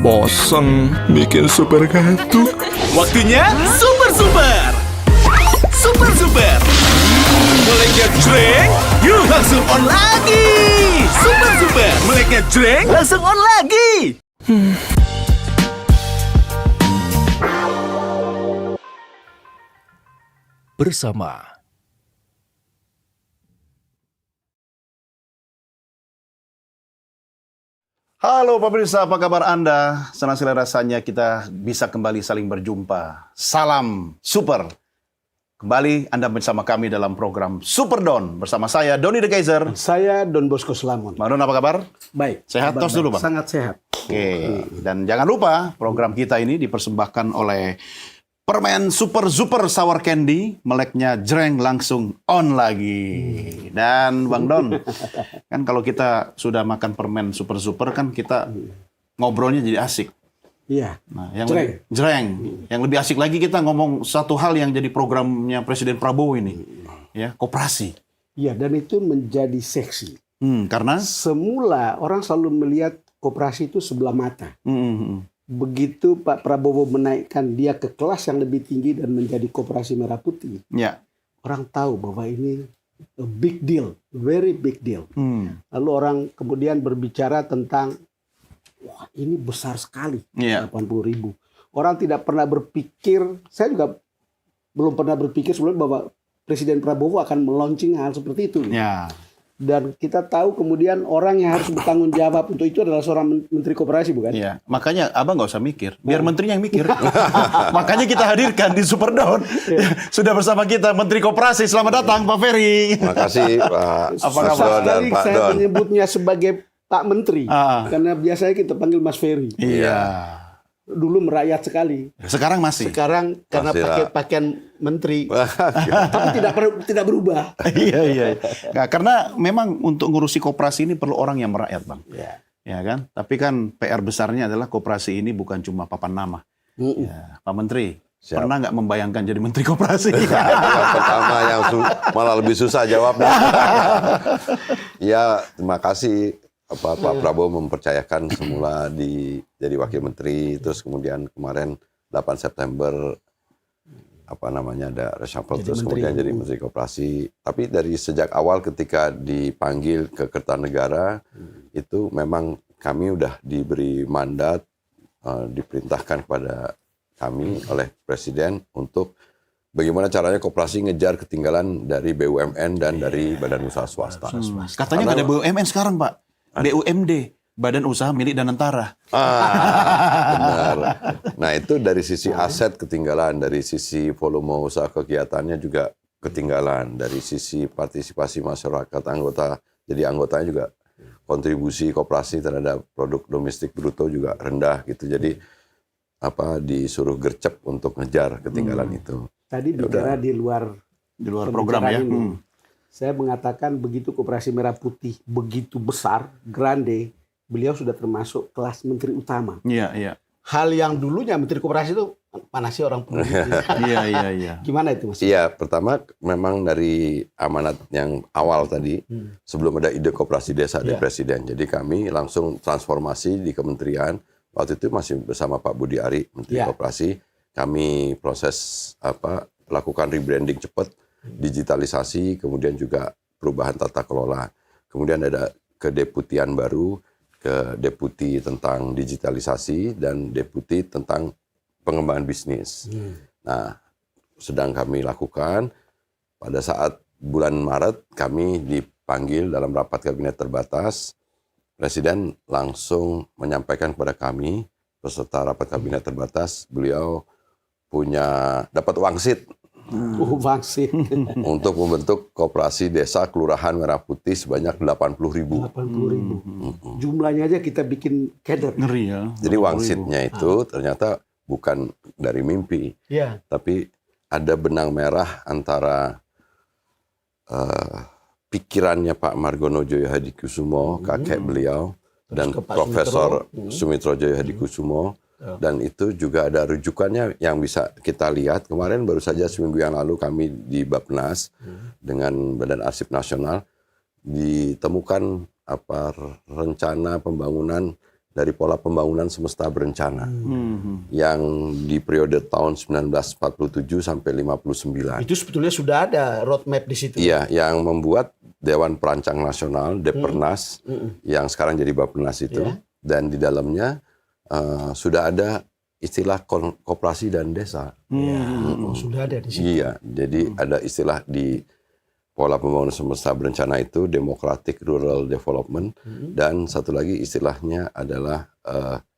Bosen bikin super gantung. Waktunya super. Super. Meleknya jreng, yuk langsung on lagi. Super. Meleknya jreng, langsung on lagi. Bersama Halo pemirsa, apa kabar Anda? Senang sekali rasanya kita bisa kembali saling berjumpa. Salam super. Kembali Anda bersama kami dalam program Super Don. Bersama saya, Doni The Kaiser. Saya Don Bosco Slamon. Bang Don, apa kabar? Baik. Sehat kabar tos baik. dulu, Bang? Sangat sehat. Oke. Dan jangan lupa, program kita ini dipersembahkan oleh permen Super Sour Candy. Meleknya jreng langsung on lagi. Dan Bang Don, kan kalau kita sudah makan permen Super kan kita ngobrolnya jadi asik. Iya. Nah, yang Jreng. jreng. Yang lebih asik lagi kita ngomong satu hal yang jadi programnya Presiden Prabowo ini, ya, koperasi. Iya, dan itu menjadi seksi. Karena Semula orang selalu melihat koperasi itu sebelah mata. Hmm. Begitu Pak Prabowo menaikkan dia ke kelas yang lebih tinggi dan menjadi koperasi merah putih, ya. orang tahu bahwa ini a big deal, very big deal. Lalu orang kemudian berbicara tentang, wah ini besar sekali, Iya. 80.000. Orang tidak pernah berpikir, saya juga belum pernah berpikir sebelumnya bahwa Presiden Prabowo akan meluncing hal seperti itu. Ya. Dan kita tahu kemudian orang yang harus bertanggung jawab untuk itu adalah seorang Menteri Koperasi, bukan? Iya. Makanya Abang nggak usah mikir, biar menterinya yang mikir. Makanya kita hadirkan di Super Don. Sudah bersama kita Menteri Koperasi. Selamat datang Pak Ferry. Terima kasih Pak Apa Mas kabar? Don dan Tadi Pak saya Don. menyebutnya sebagai Pak Menteri, karena biasanya kita panggil Mas Ferry. Iya. Dulu merakyat sekali. Sekarang masih. Sekarang karena Masih pakai lah. pakaian menteri, tapi tidak berubah. Iya. Nah, karena memang untuk ngurusi koperasi ini perlu orang yang merakyat, Bang. Ya. Ya kan? Tapi kan PR besarnya adalah koperasi ini bukan cuma papan nama. Ya, Pak Menteri, Siap. pernah nggak membayangkan jadi Menteri Koperasi? Yang pertama yang malah lebih susah jawabnya. Ya, terima kasih Pak Prabowo mempercayakan semula jadi wakil menteri, terus kemudian kemarin 8 September ada reshuffle, Jadi terus menteri. kemudian jadi Menteri Koperasi. Tapi dari sejak awal ketika dipanggil ke Kertanegara itu memang kami udah diberi mandat, diperintahkan kepada kami oleh Presiden untuk bagaimana caranya koperasi ngejar ketinggalan dari BUMN dan dari badan usaha swasta. Katanya nggak ada BUMN sekarang, Pak. BUMD, Badan Usaha Milik dan Antara. Benar. Nah itu dari sisi aset ketinggalan, dari sisi volume usaha kegiatannya juga ketinggalan, dari sisi partisipasi masyarakat anggota, jadi anggotanya juga kontribusi koperasi terhadap produk domestik bruto juga rendah gitu. Jadi disuruh gercep untuk ngejar ketinggalan itu. Tadi bicara di luar program ya. pembicaraan ini. Saya mengatakan begitu Koperasi Merah Putih begitu besar, grande, beliau sudah termasuk kelas menteri utama. Iya. Hal yang dulunya Menteri Koperasi itu panasnya orang politik. Iya. Gimana itu Mas? Iya, pertama memang dari amanat yang awal tadi, sebelum ada ide koperasi desa dari Iya. Presiden. Jadi kami langsung transformasi di kementerian. Waktu itu masih bersama Pak Budi Ari, Menteri Iya. Koperasi. Kami proses lakukan rebranding cepat, digitalisasi, kemudian juga perubahan tata kelola. Kemudian ada kedeputian baru, ke deputi tentang digitalisasi dan deputi tentang pengembangan bisnis. Nah, sedang kami lakukan. Pada saat bulan Maret kami dipanggil dalam rapat kabinet terbatas. Presiden langsung menyampaikan kepada kami peserta rapat kabinet terbatas, beliau dapat wangsit Vaksin. untuk membentuk koperasi desa kelurahan Merah Putih sebanyak 80.000. 80.000. Jumlahnya aja kita bikin kader. Ngeri ya. Jadi wangsitnya itu ternyata bukan dari mimpi, Iya. tapi ada benang merah antara pikirannya Pak Margono Joyo Hadikusumo, kakek beliau, dan ke Pak Profesor Sumitro. Sumitro Joyo Hadikusumo. Dan itu juga ada rujukannya yang bisa kita lihat. Kemarin baru saja seminggu yang lalu kami di Bappenas dengan Badan Arsip Nasional ditemukan rencana pembangunan dari pola pembangunan semesta berencana yang di periode tahun 1947 sampai 59. Itu sebetulnya sudah ada roadmap di situ. Iya, yang membuat Dewan Perancang Nasional Depernas yang sekarang jadi Bappenas itu, dan di dalamnya sudah ada istilah koperasi dan desa. Oh, sudah ada di situ. Iya, jadi ada istilah di pola pembangunan semesta berencana itu Democratic Rural Development, dan satu lagi istilahnya adalah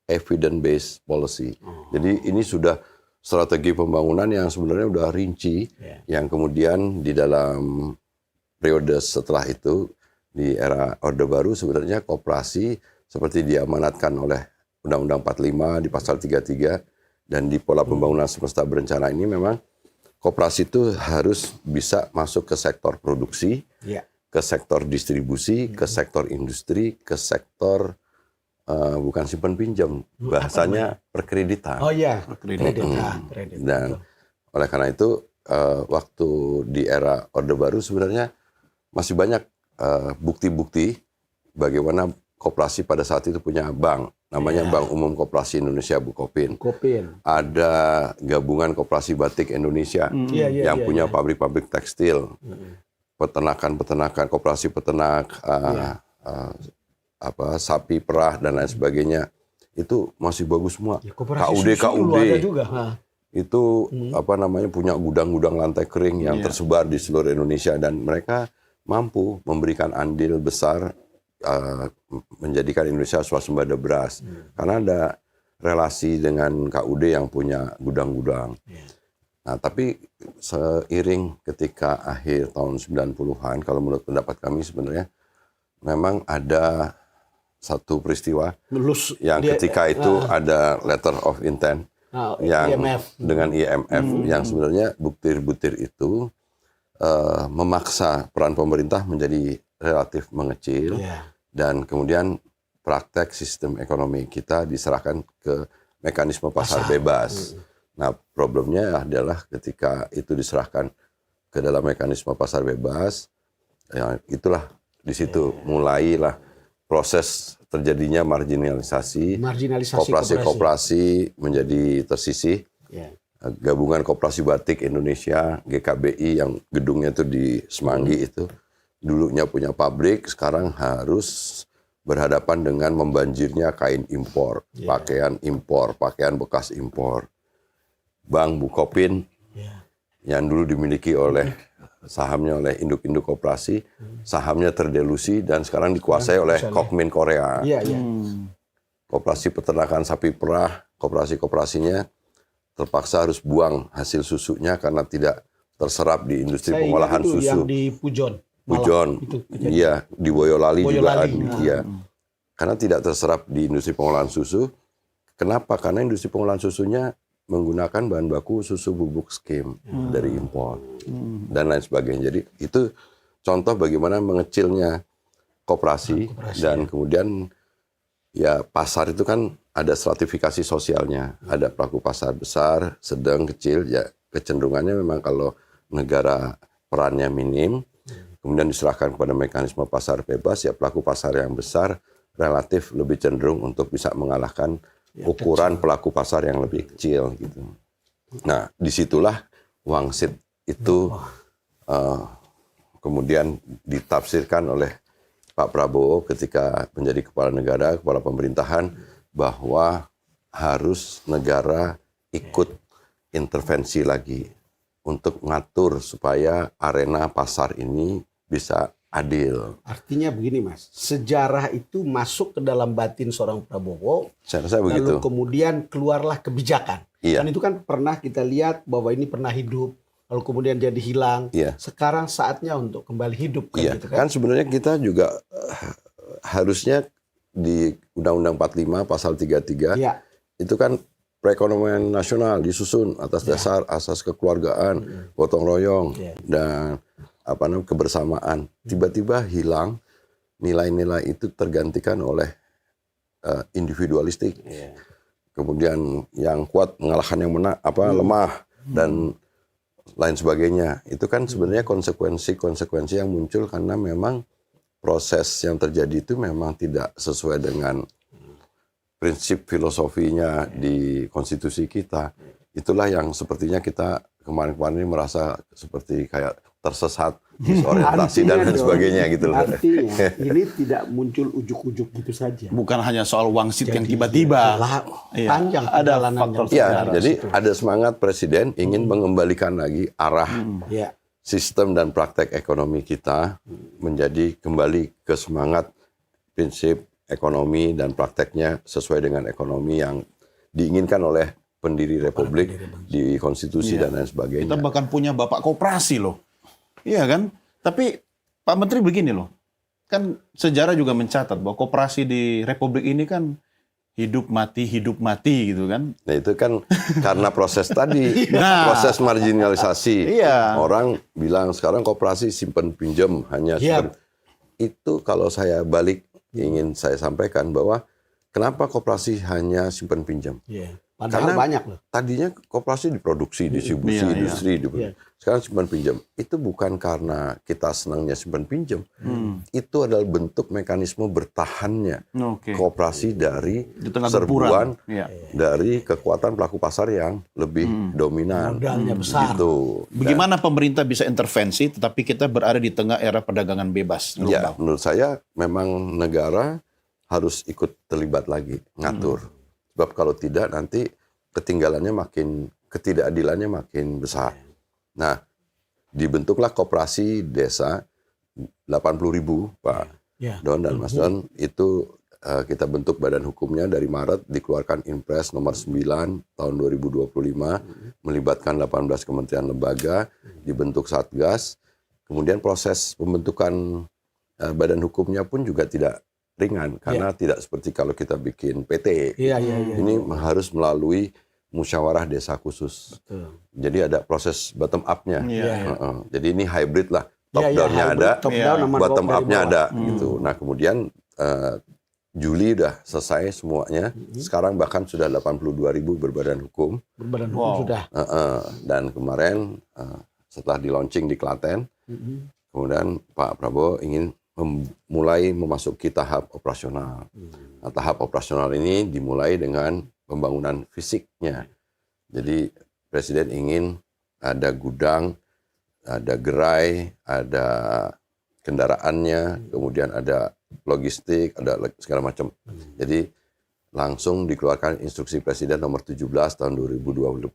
Evidence Based Policy. Jadi ini sudah strategi pembangunan yang sebenarnya udah rinci, yang kemudian di dalam periode setelah itu di era Orde Baru sebenarnya koperasi seperti diamanatkan oleh Undang-Undang 45 di pasal 33 dan di pola pembangunan semesta berencana ini memang koperasi itu harus bisa masuk ke sektor produksi, ke sektor distribusi, ke sektor industri, ke sektor bukan simpan pinjam, bahasanya perkreditan. Oh iya, kredit. Dan oleh karena itu waktu di era Orde Baru sebenarnya masih banyak bukti-bukti bagaimana koperasi pada saat itu punya bank, namanya Bank Umum Koperasi Indonesia Bukopin. Ada gabungan koperasi batik Indonesia yang punya pabrik-pabrik tekstil, peternakan, koperasi peternak, sapi perah dan lain sebagainya. Itu masih bagus semua. KUD itu punya gudang-gudang lantai kering yang tersebar di seluruh Indonesia, dan mereka mampu memberikan andil besar menjadikan Indonesia swasembada beras karena ada relasi dengan KUD yang punya gudang-gudang. Nah, tapi seiring ketika akhir tahun 90-an, kalau menurut pendapat kami sebenarnya memang ada satu peristiwa ketika itu ada letter of intent yang IMF. dengan IMF yang sebenarnya butir-butir itu memaksa peran pemerintah menjadi relatif mengecil, dan kemudian praktek sistem ekonomi kita diserahkan ke mekanisme pasar bebas. Nah, problemnya adalah ketika itu diserahkan ke dalam mekanisme pasar bebas, ya itulah di situ mulailah proses terjadinya marginalisasi koperasi menjadi tersisih. Gabungan Koperasi Batik Indonesia GKBI yang gedungnya itu di Semanggi itu dulunya punya pabrik, sekarang harus berhadapan dengan membanjirnya kain impor, pakaian impor, pakaian bekas impor. Bank Bukopin yang dulu dimiliki oleh sahamnya oleh induk-induk koperasi, sahamnya terdelusi dan sekarang dikuasai oleh Kokmin Korea. Koperasi peternakan sapi perah, koperasinya terpaksa harus buang hasil susunya karena tidak terserap di industri pengolahan susu. Yang di Pujon, iya, di Boyolali juga ada. Iya. Karena tidak terserap di industri pengolahan susu. Kenapa? Karena industri pengolahan susunya menggunakan bahan baku susu bubuk skim dari impor dan lain sebagainya. Jadi itu contoh bagaimana mengecilnya koperasi dan kemudian ya pasar itu kan ada stratifikasi sosialnya, ada pelaku pasar besar, sedang, kecil. Ya kecenderungannya memang kalau negara perannya minim, kemudian diserahkan kepada mekanisme pasar bebas, ya pelaku pasar yang besar relatif lebih cenderung untuk bisa mengalahkan ukuran pelaku pasar yang lebih kecil gitu. Nah, disitulah wangsit itu kemudian ditafsirkan oleh Pak Prabowo ketika menjadi kepala negara, kepala pemerintahan, bahwa harus negara ikut intervensi lagi untuk ngatur supaya arena pasar ini bisa adil. Artinya begini Mas, sejarah itu masuk ke dalam batin seorang Prabowo, saya rasa begitu. Lalu kemudian keluarlah kebijakan. Iya. Dan itu kan pernah kita lihat bahwa ini pernah hidup, lalu kemudian jadi hilang. Iya. Sekarang saatnya untuk kembali hidup. Iya. Gitu Kan sebenarnya kita juga harusnya di Undang-Undang 45 pasal 33 itu kan perekonomian nasional disusun atas dasar asas kekeluargaan, gotong royong dan kebersamaan. Tiba-tiba hilang, nilai-nilai itu tergantikan oleh individualistik. Kemudian yang kuat mengalahkan yang lemah dan lain sebagainya. Itu kan sebenarnya konsekuensi yang muncul karena memang proses yang terjadi itu memang tidak sesuai dengan prinsip filosofinya di konstitusi kita, itulah yang sepertinya kita kemarin-kemarin ini merasa seperti kayak tersesat, disorientasi dan lain sebagainya gitu loh. Artinya ini tidak muncul ujuk-ujuk gitu saja. Bukan hanya soal wangsit yang tiba-tiba. Iya. Panjang Ada perjalanannya. faktor Ya, sejarah jadi situ. ada semangat presiden ingin mengembalikan lagi arah Ya. sistem dan praktek ekonomi kita menjadi kembali ke semangat prinsip ekonomi dan prakteknya sesuai dengan ekonomi yang diinginkan oleh pendiri republik di konstitusi dan lain sebagainya. Kita bahkan punya bapak koperasi loh. Iya kan? Tapi Pak Menteri begini loh. Kan sejarah juga mencatat bahwa koperasi di republik ini kan hidup mati gitu kan. Nah itu kan karena proses tadi, Nah. proses marginalisasi. Iya. Orang bilang sekarang koperasi simpan pinjam hanya Iya. itu kalau saya balik ingin saya sampaikan bahwa kenapa koperasi hanya simpan pinjam? Iya. Padahal Karena banyak loh. tadinya koperasi diproduksi, distribusi, Iya, industri. Iya. Sekarang simpan pinjam. Itu bukan karena kita senangnya simpan pinjam. Itu adalah bentuk mekanisme bertahannya Oke. koperasi dari Di tengah serbuan gempuran. Iya. dari kekuatan pelaku pasar yang lebih dominan. Modalnya besar. Gitu. Bagaimana pemerintah bisa intervensi tetapi kita berada di tengah era perdagangan bebas Ya, global? menurut saya memang negara harus ikut terlibat lagi, ngatur. Sebab kalau tidak nanti ketidakadilannya makin besar. Nah, dibentuklah koperasi desa 80.000, Pak Ya. Don dan Mas Don, itu kita bentuk badan hukumnya dari Maret, dikeluarkan Impres nomor 9 tahun 2025, melibatkan 18 kementerian lembaga, dibentuk Satgas, kemudian proses pembentukan badan hukumnya pun juga tidak ringan, karena tidak seperti kalau kita bikin PT. Iya, iya, iya. Ini harus melalui musyawarah desa khusus. Betul. Jadi ada proses bottom up-nya. Iya, Heeh. Jadi ini hybrid lah. Top Iya, iya, down-nya hybrid, ada, top down sama bottom dari up-nya bawah. ada. Gitu. Nah kemudian Juli udah selesai semuanya. Sekarang bahkan sudah 82.000 berbadan hukum. Berbadan hukum sudah. Dan kemarin setelah di launching di Klaten, kemudian Pak Prabowo ingin mulai memasuki tahap operasional. Nah, tahap operasional ini dimulai dengan pembangunan fisiknya. Jadi Presiden ingin ada gudang, ada gerai, ada kendaraannya, kemudian ada logistik, ada segala macam. Jadi langsung dikeluarkan instruksi Presiden nomor 17 tahun 2025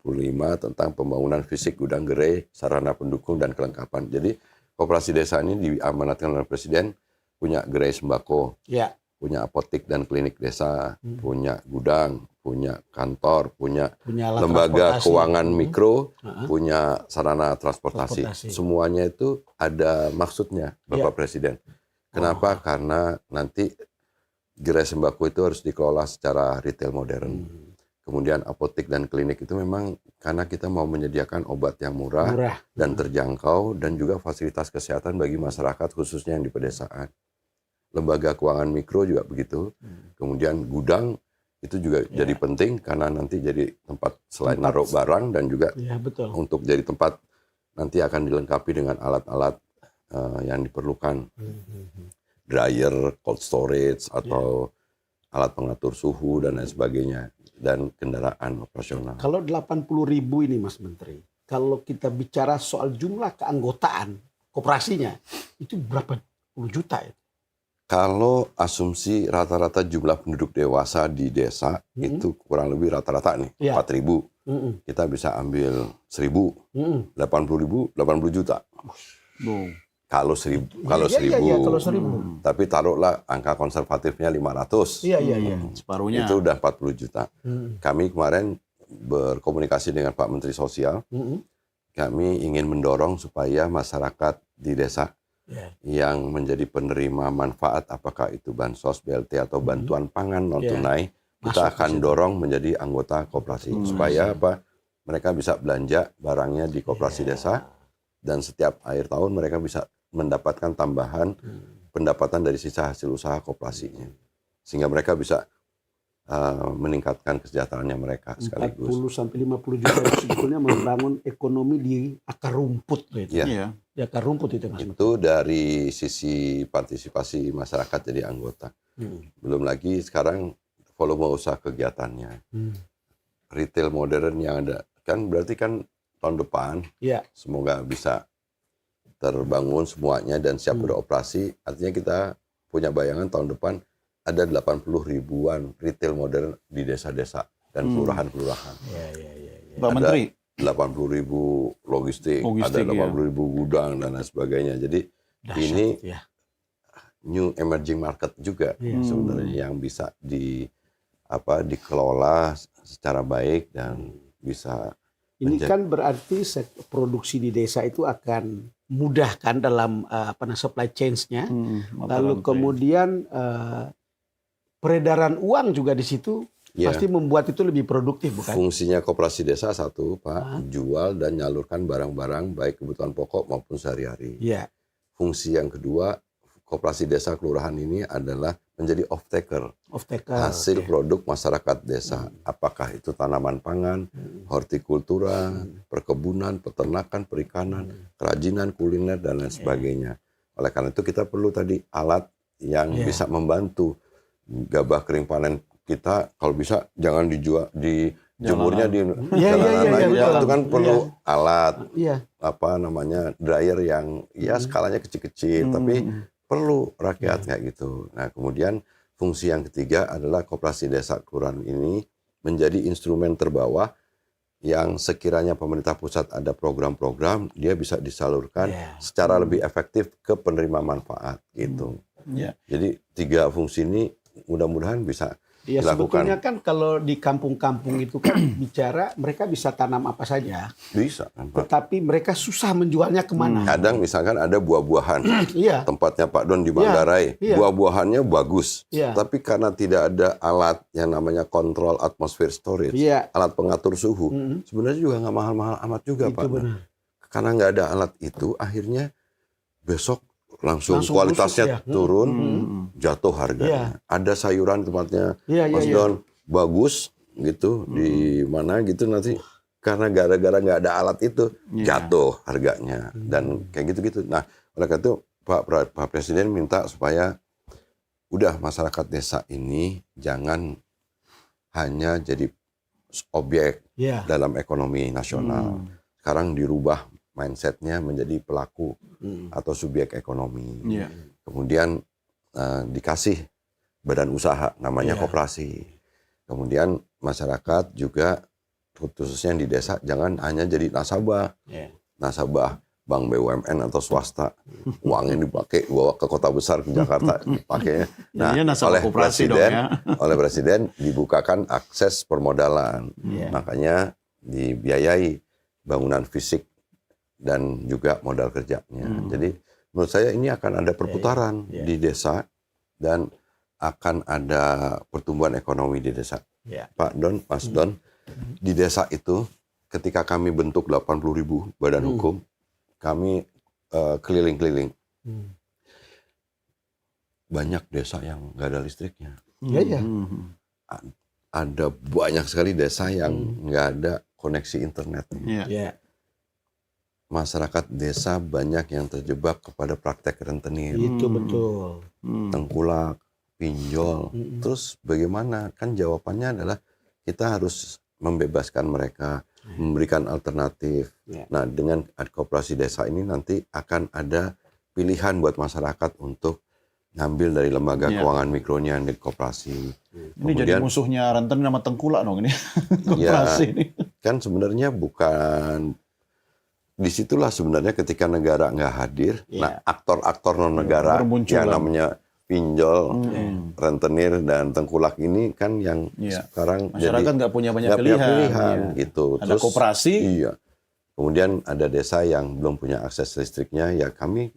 tentang pembangunan fisik gudang gerai, sarana pendukung dan kelengkapan. Jadi koperasi desa ini diamanatkan oleh Presiden punya gerai sembako, Ya. punya apotik dan klinik desa, punya gudang, punya kantor, punya Punya alat lembaga transportasi. keuangan mikro, punya sarana transportasi. Transportasi. Semuanya itu ada maksudnya, Bapak Presiden. Kenapa? Karena nanti gerai sembako itu harus dikelola secara retail modern. Kemudian apotik dan klinik itu memang karena kita mau menyediakan obat yang murah. Dan terjangkau dan juga fasilitas kesehatan bagi masyarakat khususnya yang di pedesaan. Lembaga keuangan mikro juga begitu. Kemudian gudang itu juga jadi penting karena nanti jadi tempat selain naruh barang dan juga Ya, betul. untuk jadi tempat nanti akan dilengkapi dengan alat-alat yang diperlukan. Dryer, cold storage, atau alat pengatur suhu dan lain sebagainya. Dan kendaraan operasional. Kalau 80.000 ini Mas Menteri, kalau kita bicara soal jumlah keanggotaan koperasinya, itu berapa puluh juta ya? Kalau asumsi rata-rata jumlah penduduk dewasa di desa itu kurang lebih rata-rata nih, 4.000. Kita bisa ambil 1.000, 80.000, 80 juta. Kalau 1.000, kalau 1.000. Iya, kalau 1.000. Tapi taruhlah angka konservatifnya 500. Iya, iya, iya. Separuhnya. Itu udah 40 juta. Kami kemarin berkomunikasi dengan Pak Menteri Sosial. Kami ingin mendorong supaya masyarakat di desa yang menjadi penerima manfaat, apakah itu bansos, BLT atau bantuan pangan non tunai, kita akan dorong menjadi anggota koperasi supaya apa? Mereka bisa belanja barangnya di koperasi desa dan setiap akhir tahun mereka bisa mendapatkan tambahan pendapatan dari sisa hasil usaha koperasinya, sehingga mereka bisa meningkatkan kesejahteraannya mereka sekaligus. 40 sampai 50 juta itu sebetulnya membangun ekonomi di akar rumput gitu. Ya. Iya. Di akar rumput itu Mas. Itu dari sisi partisipasi masyarakat jadi anggota. Belum lagi sekarang volume usaha kegiatannya. Retail modern yang ada kan berarti kan tahun depan Iya. semoga bisa terbangun semuanya dan siap beroperasi. Artinya kita punya bayangan tahun depan ada 80 ribuan retail modern di desa-desa dan kelurahan-kelurahan. Pak Menteri, 80 ribu logistik, ada Logistik, 80 ribu gudang dan lain sebagainya. Jadi ini Ya. new emerging market juga sebenarnya yang bisa dikelola secara baik dan bisa Ini kan berarti produksi di desa itu akan mudah kan dalam supply chains-nya. Lalu kemudian peredaran uang juga di situ Ya. pasti membuat itu lebih produktif, bukan? Fungsinya koperasi desa satu, Pak, jual dan nyalurkan barang-barang baik kebutuhan pokok maupun sehari-hari. Iya. Fungsi yang kedua, koperasi desa kelurahan ini adalah menjadi off-taker. Off-taker. Hasil produk masyarakat desa. Apakah itu tanaman pangan, hortikultura, perkebunan, peternakan, perikanan, kerajinan, kuliner, dan lain sebagainya. Oleh karena itu kita perlu tadi alat yang bisa membantu. Gabah kering panen kita kalau bisa jangan dijual dijemurnya di jalanan aja. betul. Itu kan perlu alat Iya. dryer yang skalanya kecil-kecil tapi perlu rakyat kayak gitu. Nah, kemudian fungsi yang ketiga adalah koperasi desa kelurahan ini menjadi instrumen terbawah yang sekiranya pemerintah pusat ada program-program dia bisa disalurkan secara lebih efektif ke penerima manfaat gitu. Jadi 3 fungsi ini mudah-mudahan bisa Ya dilakukan. sebetulnya kan kalau di kampung-kampung itu kan bicara mereka bisa tanam apa saja, Bisa kan, Pak? tetapi mereka susah menjualnya kemana. Kadang misalkan ada buah-buahan. Iya. Tempatnya Pak Don di Manggarai, Iya. buah-buahannya bagus, Iya. tapi karena tidak ada alat yang namanya kontrol atmosfer storage, Iya. alat pengatur suhu, sebenarnya juga nggak mahal-mahal amat juga, Itu Pak. benar. Nah, karena nggak ada alat itu, akhirnya besok langsung Langsung kualitasnya busuk, ya. turun, jatuh harganya. Ada sayuran tempatnya Mas Don bagus gitu di mana gitu nanti karena gara-gara nggak ada alat itu jatuh harganya dan kayak gitu-gitu. Nah, oleh karena itu Pak Presiden minta supaya udah masyarakat desa ini jangan hanya jadi objek dalam ekonomi nasional. Sekarang dirubah mindsetnya menjadi pelaku atau subjek ekonomi. Kemudian dikasih badan usaha namanya koperasi. Kemudian masyarakat juga khususnya di desa jangan hanya jadi nasabah. Nasabah bank BUMN atau swasta. Uangnya dipakai bawa ke kota besar ke Jakarta dipakainya. Nah, oleh presiden dibukakan akses permodalan. Makanya dibiayai bangunan fisik dan juga modal kerjanya. Jadi menurut saya ini akan ada perputaran di desa dan akan ada pertumbuhan ekonomi di desa. Pak Don, Mas Don, di desa itu ketika kami bentuk 80.000 badan hukum, kami keliling-keliling. Banyak desa yang nggak ada listriknya. Ada banyak sekali desa yang nggak ada koneksi internet. Masyarakat desa banyak yang terjebak kepada praktek rentenir. Itu betul. Tengkulak, pinjol. Terus bagaimana? Kan jawabannya adalah kita harus membebaskan mereka, memberikan alternatif. Nah, dengan koperasi desa ini nanti akan ada pilihan buat masyarakat untuk ngambil dari lembaga keuangan mikronya di koperasi. Ini jadi musuhnya rentenir sama tengkulak dong ini. Koperasi ini. Kan sebenarnya bukan. Disitulah sebenarnya ketika negara nggak hadir, nah aktor-aktor non negara yang namanya pinjol, rentenir dan tengkulak ini kan yang sekarang masyarakat nggak punya banyak pilihan gitu. Ada koperasi. Iya. Kemudian ada desa yang belum punya akses listriknya, ya kami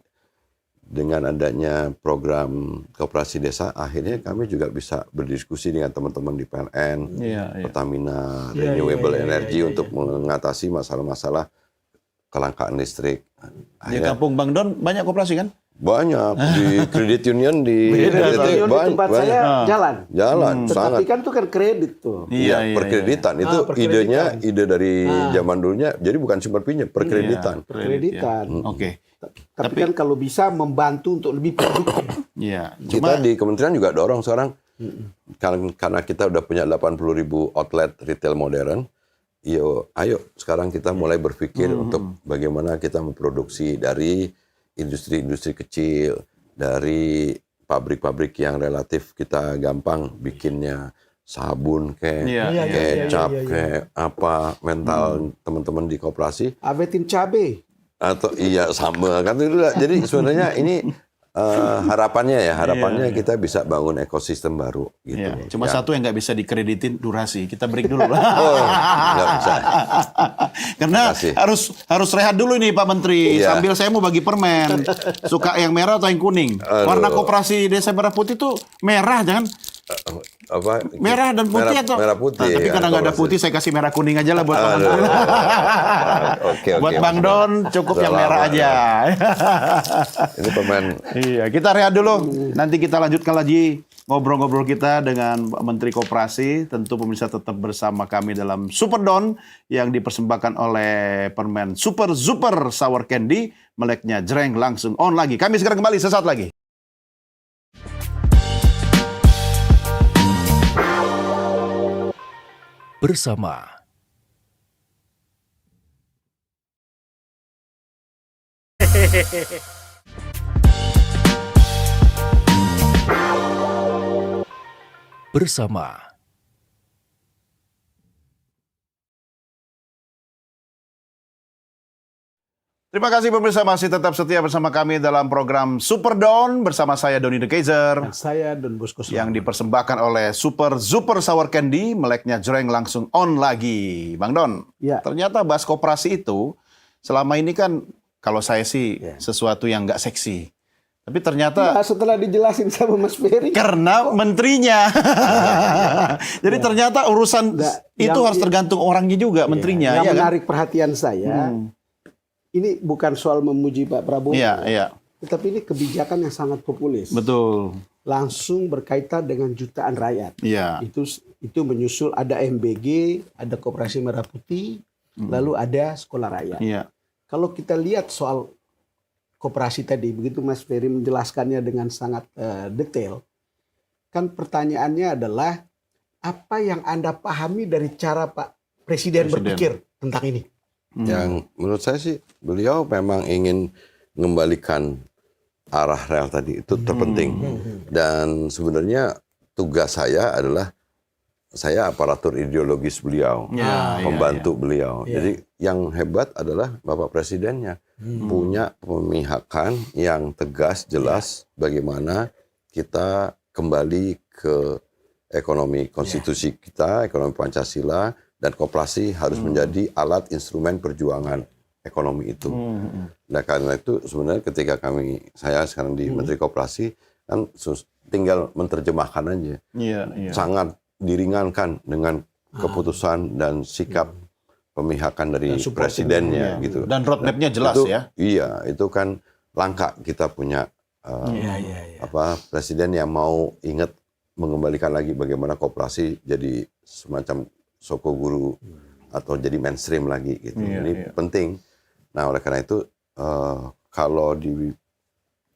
dengan adanya program koperasi desa, akhirnya kami juga bisa berdiskusi dengan teman-teman di PLN, Pertamina, Renewable Energy untuk mengatasi masalah-masalah kelangkaan listrik. Di kampung Bang Don banyak koperasi kan? Banyak di kredit union di Di tempat saya jalan. Tetapi sangat. kan itu kan kredit tuh. Iya, perkreditan itu idenya ide dari zaman dulunya. Jadi bukan simpan pinjam, perkreditan. Kreditan. Oke. Tapi kan kalau bisa membantu untuk lebih produktif. Iya. Kita di kementerian juga dorong sekarang Karena kita udah punya 80.000 outlet retail modern, ayo sekarang kita mulai berpikir untuk bagaimana kita memproduksi dari industri-industri kecil, dari pabrik-pabrik yang relatif kita gampang bikinnya, sabun kecap apa, mental teman-teman di koperasi. Abetin cabe. Atau iya sama kan itu. Jadi sebenarnya ini harapannya kita bisa bangun ekosistem baru gitu. Iya, cuma satu yang nggak bisa dikreditin durasi. Kita break dulu lah. Nggak bisa. Karena harus rehat dulu nih Pak Menteri. Iya. Sambil saya mau bagi permen. Suka yang merah atau yang kuning? Warna koperasi Desa Merah Putih itu merah, jangan Apa? merah dan putih atau merah putih. Nah, tapi karena nggak ada putih, saya kasih merah kuning aja lah buat Pak Menteri. Oke, Buat Bang Don cukup yang merah aja. Ini pemain. Iya, kita rehat dulu. Nanti kita lanjutkan lagi ngobrol-ngobrol kita dengan Menteri Koperasi. Tentu pemirsa tetap bersama kami dalam Super Don yang dipersembahkan oleh permen Super Super Sour Candy. Meleknya jreng langsung on lagi. Kami segera kembali sesaat lagi. Bersama bersama Terima kasih pemirsa masih tetap setia bersama kami dalam program Super Don bersama saya Doni The Kaiser. Dan saya Don Bosco Yang dipersembahkan oleh Super Super Sour Candy, meleknya jreng langsung on lagi. Bang Don, Ya. ternyata bahas koperasi itu selama ini kan kalau saya sih sesuatu yang nggak seksi. Tapi ternyata Nah, setelah dijelasin sama Mas Ferry, karena menterinya. Jadi ternyata urusan itu yang- harus tergantung orangnya juga, menterinya. yang ya kan? menarik perhatian saya, ini bukan soal memuji Pak Prabowo, Iya, iya. tetapi ini kebijakan yang sangat populis. Betul. Langsung berkaitan dengan jutaan rakyat. Iya. Itu menyusul ada MBG, ada Koperasi Merah Putih, lalu ada Sekolah Rakyat. Iya. Kalau kita lihat soal koperasi tadi, begitu Mas Ferry menjelaskannya dengan sangat detail, kan pertanyaannya adalah apa yang Anda pahami dari cara Pak Presiden berpikir tentang ini? Yang menurut saya sih beliau memang ingin mengembalikan arah rel tadi itu terpenting. Dan sebenarnya tugas saya adalah saya aparatur ideologis beliau, Ya, pembantu beliau. Ya. Jadi yang hebat adalah Bapak Presidennya punya pemihakan yang tegas, jelas bagaimana kita kembali ke ekonomi konstitusi kita, ekonomi Pancasila, dan koperasi harus menjadi alat instrumen perjuangan ekonomi itu. Nah karena itu sebenarnya ketika saya sekarang di Menteri Koperasi kan tinggal menerjemahkan aja. Iya, iya. Sangat diringankan dengan keputusan dan sikap pemihakan dari Dan supporting. presidennya gitu. Dan roadmap-nya jelas Itu- ya. Iya, itu kan langka kita punya presiden yang mau ingat mengembalikan lagi bagaimana koperasi jadi semacam soko guru atau jadi mainstream lagi gitu. Iya, Ini iya. penting. Nah oleh karena itu kalau di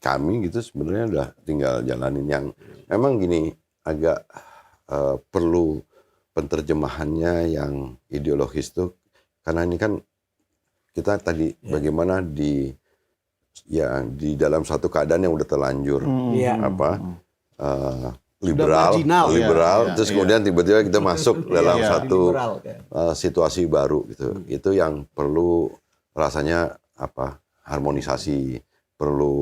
kami gitu sebenarnya udah tinggal jalanin yang memang gini agak perlu penterjemahannya yang ideologis tuh karena ini kan kita tadi bagaimana di dalam satu keadaan yang udah terlanjur Iya. liberal, marginal, ya, terus ya. kemudian tiba-tiba kita masuk dalam Iya. satu Liberal, ya. situasi baru gitu. Itu yang perlu rasanya harmonisasi, perlu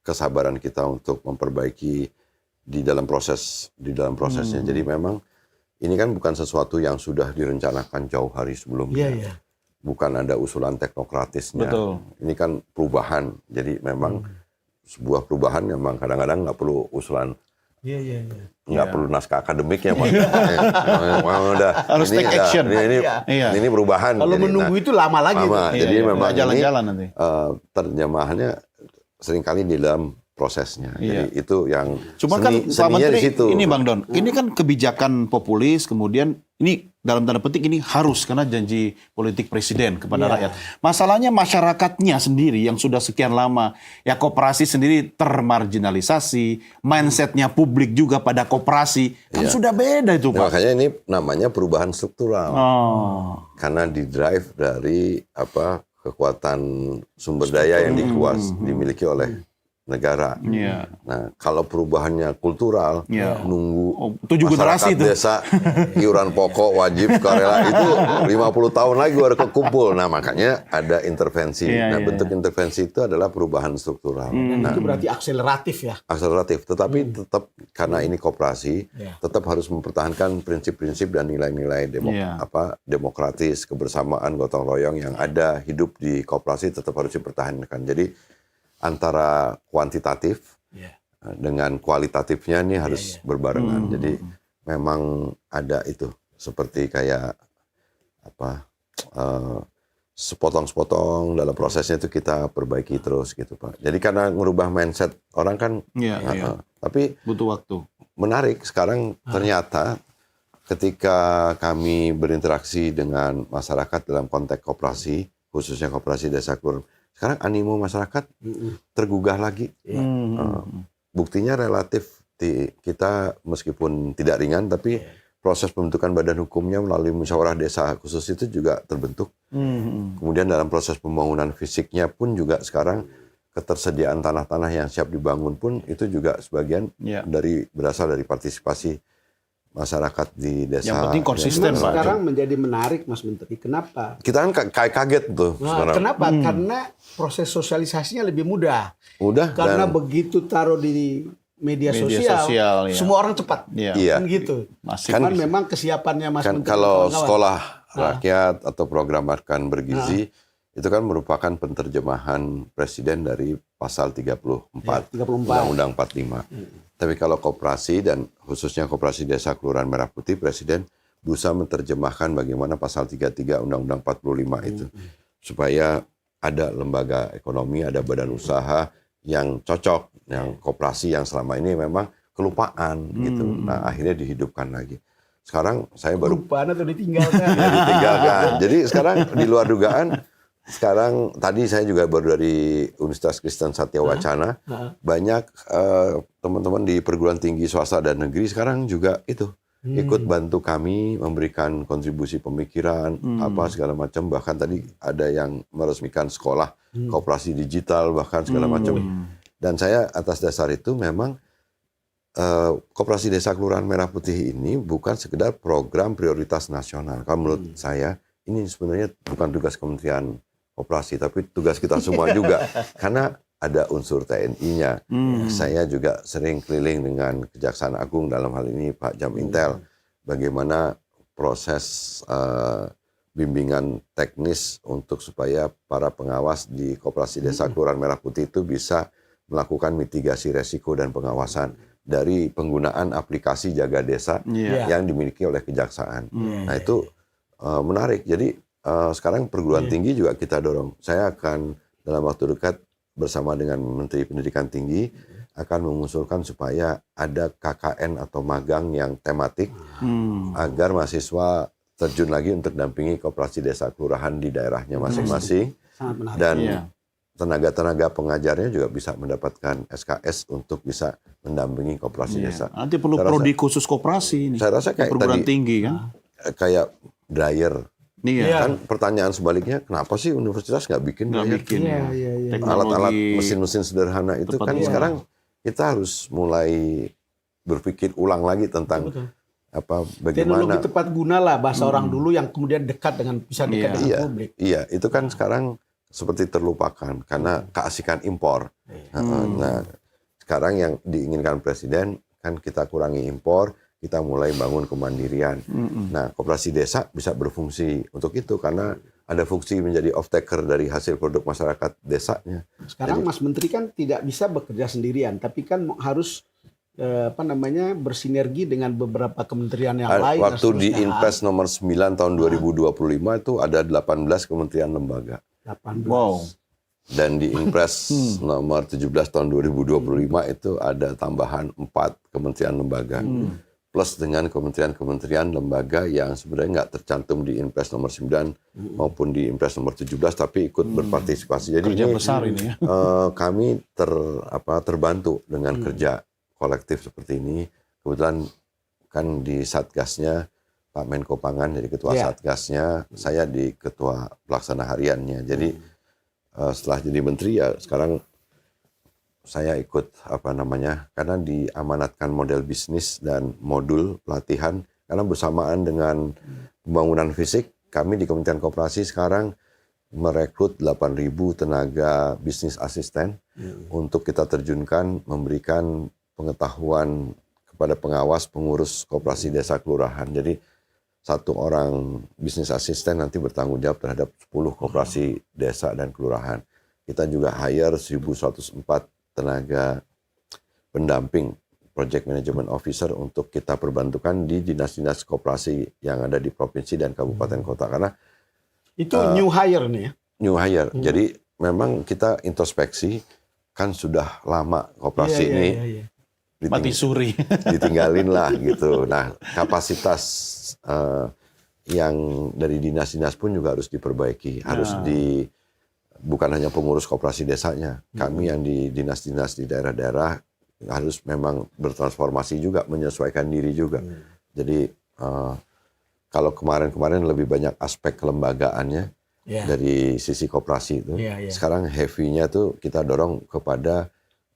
kesabaran kita untuk memperbaiki di dalam prosesnya. Jadi memang ini kan bukan sesuatu yang sudah direncanakan jauh hari sebelumnya. Iya, iya. Bukan ada usulan teknokratisnya. Betul. Ini kan perubahan. Jadi memang sebuah perubahan memang kadang-kadang nggak perlu usulan, Iya, iya, iya. nggak perlu naskah akademiknya, Pak. Udah, Harus take action. Iya. Ini perubahan. Kalau Jadi, menunggu itu lama lagi. lama. tuh. Jadi Iya, memang jalan-jalan nanti. terjemahannya seringkali di dalam prosesnya. Iya. Jadi itu yang Cuma kan Pak seninya Menteri, di situ. ini Bang Don, ini kan kebijakan populis, kemudian ini dalam tanda petik ini harus karena janji politik presiden kepada rakyat. Masalahnya masyarakatnya sendiri yang sudah sekian lama, ya koperasi sendiri termarginalisasi, mindsetnya publik juga pada koperasi, kan sudah beda itu Nah, Pak. makanya ini namanya perubahan struktural. Oh, Karena didrive dari kekuatan sumber daya yang dimiliki oleh negara. iya. Nah, kalau perubahannya kultural, Iya. nunggu 7 generasi masyarakat itu. desa iuran pokok wajib sukarela itu 50 tahun lagi baru kekumpul. Nah, makanya ada intervensi. Iya, Nah, iya. bentuk intervensi itu adalah perubahan struktural. Dan Nah, itu berarti akseleratif ya. akseleratif, tetapi tetap karena ini koperasi, Iya. tetap harus mempertahankan prinsip-prinsip dan nilai-nilai Iya. demokratis, kebersamaan, gotong royong yang ada hidup di koperasi tetap harus dipertahankan. Jadi antara kuantitatif dengan kualitatifnya ini harus berbarengan. Jadi memang ada itu seperti kayak sepotong-sepotong dalam prosesnya itu kita perbaiki terus gitu Pak. Jadi karena merubah mindset orang kan, Iya. tapi Butuh waktu. menarik sekarang ternyata ketika kami berinteraksi dengan masyarakat dalam konteks koperasi, khususnya koperasi desa kelurahan, sekarang animo masyarakat tergugah lagi. Buktinya relatif kita meskipun tidak ringan, tapi proses pembentukan badan hukumnya melalui musyawarah desa khusus itu juga terbentuk. Kemudian dalam proses pembangunan fisiknya pun juga sekarang ketersediaan tanah-tanah yang siap dibangun pun itu juga sebagian berasal dari partisipasi masyarakat di desa. Yang penting konsisten, Memang Pak. sekarang menjadi menarik Mas Menteri. Kenapa? Kita kan kayak kaget tuh Nah, sekarang. kenapa? Karena proses sosialisasinya lebih mudah. Udah Karena dan begitu taruh di media Media sosial, sosial, ya. semua orang cepat. Iya. Iya. Kan gitu. Masif. Cuman memang kesiapannya Mas kan Menteri kalau kawan-kawan. sekolah rakyat atau program makan bergizi itu kan merupakan penerjemahan presiden dari pasal 34 Ya, 34. Undang-Undang 45. Tapi kalau koperasi dan khususnya koperasi desa Kelurahan Merah Putih, presiden berusaha menerjemahkan bagaimana pasal 33 Undang-Undang 45 itu supaya ada lembaga ekonomi, ada badan usaha yang cocok, yang koperasi yang selama ini memang kelupaan gitu. Nah, akhirnya dihidupkan lagi. Sekarang saya baru Lupaan atau ditinggalkan. ditinggalkan. Jadi sekarang di luar dugaan, sekarang tadi saya juga baru dari Universitas Kristen Satya Wacana, banyak teman-teman di perguruan tinggi swasta dan negeri sekarang juga itu ikut bantu kami memberikan kontribusi pemikiran apa segala macam, bahkan tadi ada yang meresmikan sekolah koperasi digital bahkan segala macam. Dan saya atas dasar itu memang Koperasi Desa Kelurahan Merah Putih ini bukan sekedar program prioritas nasional. Kalau menurut saya, ini sebenarnya bukan tugas Kementerian Koperasi, tapi tugas kita semua juga. Karena ada unsur TNI-nya. Saya juga sering keliling dengan Kejaksaan Agung dalam hal ini Pak Jam Intel. Bagaimana proses bimbingan teknis untuk supaya para pengawas di Koperasi Desa Kelurahan Merah Putih itu bisa melakukan mitigasi resiko dan pengawasan dari penggunaan aplikasi Jaga Desa yang dimiliki oleh Kejaksaan. Nah itu menarik. Jadi sekarang perguruan tinggi juga kita dorong. Saya akan dalam waktu dekat bersama dengan Menteri Pendidikan Tinggi akan mengusulkan supaya ada KKN atau magang yang tematik agar mahasiswa terjun lagi untuk dampingi koperasi desa kelurahan di daerahnya masing-masing. Sangat menarik. Dan tenaga-tenaga pengajarnya juga bisa mendapatkan SKS untuk bisa mendampingi koperasi desa. Nanti perlu Saya prodi khusus koperasi ini. Saya rasa kayak perguruan tadi, tinggi kan. kayak dryer. Iya. Kan pertanyaan sebaliknya, kenapa sih universitas nggak bikin Nggak dryer? bikin. Iya, iya, iya. Alat-alat Teknologi mesin-mesin sederhana itu tepat kan waktu. sekarang kita harus mulai berpikir ulang lagi tentang apa Teknologi bagaimana. tepat guna lah bahasa orang dulu yang kemudian dekat dengan bisa dekat dengan Iya, publik. iya, itu kan sekarang seperti terlupakan karena keasikan impor. Nah, sekarang yang diinginkan presiden kan kita kurangi impor, kita mulai bangun kemandirian. Nah, koperasi desa bisa berfungsi untuk itu karena ada fungsi menjadi off-taker dari hasil produk masyarakat desanya. Sekarang Mas Menteri kan tidak bisa bekerja sendirian, tapi kan harus bersinergi dengan beberapa kementerian yang lain. dan Waktu di seterusnya. Inpres nomor 9 tahun 2025 itu ada 18 kementerian lembaga. 18. Wow. Dan di Impres nomor 17 tahun 2025 itu ada tambahan 4 kementerian lembaga. Plus dengan kementerian-kementerian lembaga yang sebenarnya nggak tercantum di Impres nomor 9 maupun di Impres nomor 17 tapi ikut berpartisipasi. Jadi Kerja besar ini ya. kami terbantu dengan kerja kolektif seperti ini. Kebetulan kan di Satgasnya Pak Menko Pangan jadi ketua Satgasnya, saya di ketua pelaksana hariannya. Jadi setelah jadi menteri ya sekarang saya ikut karena diamanatkan model bisnis dan modul pelatihan karena bersamaan dengan pembangunan fisik kami di Kementerian Koperasi sekarang merekrut 8.000 tenaga bisnis asisten untuk kita terjunkan memberikan pengetahuan kepada pengawas pengurus koperasi desa kelurahan. Jadi satu orang bisnis asisten nanti bertanggung jawab terhadap 10 koperasi desa dan kelurahan. Kita juga hire 1.104 tenaga pendamping project management officer untuk kita perbantukan di dinas-dinas koperasi yang ada di provinsi dan kabupaten kota karena Itu new hire nih ya. new hire. Jadi memang kita introspeksi kan sudah lama koperasi ini Mati suri. ditinggalin lah gitu. Nah kapasitas yang dari dinas-dinas pun juga harus diperbaiki, harus bukan hanya pengurus koperasi desanya, kami yang di dinas-dinas di daerah-daerah harus memang bertransformasi juga, menyesuaikan diri juga. Jadi kalau kemarin-kemarin lebih banyak aspek kelembagaannya dari sisi koperasi itu, sekarang heavy-nya tuh kita dorong kepada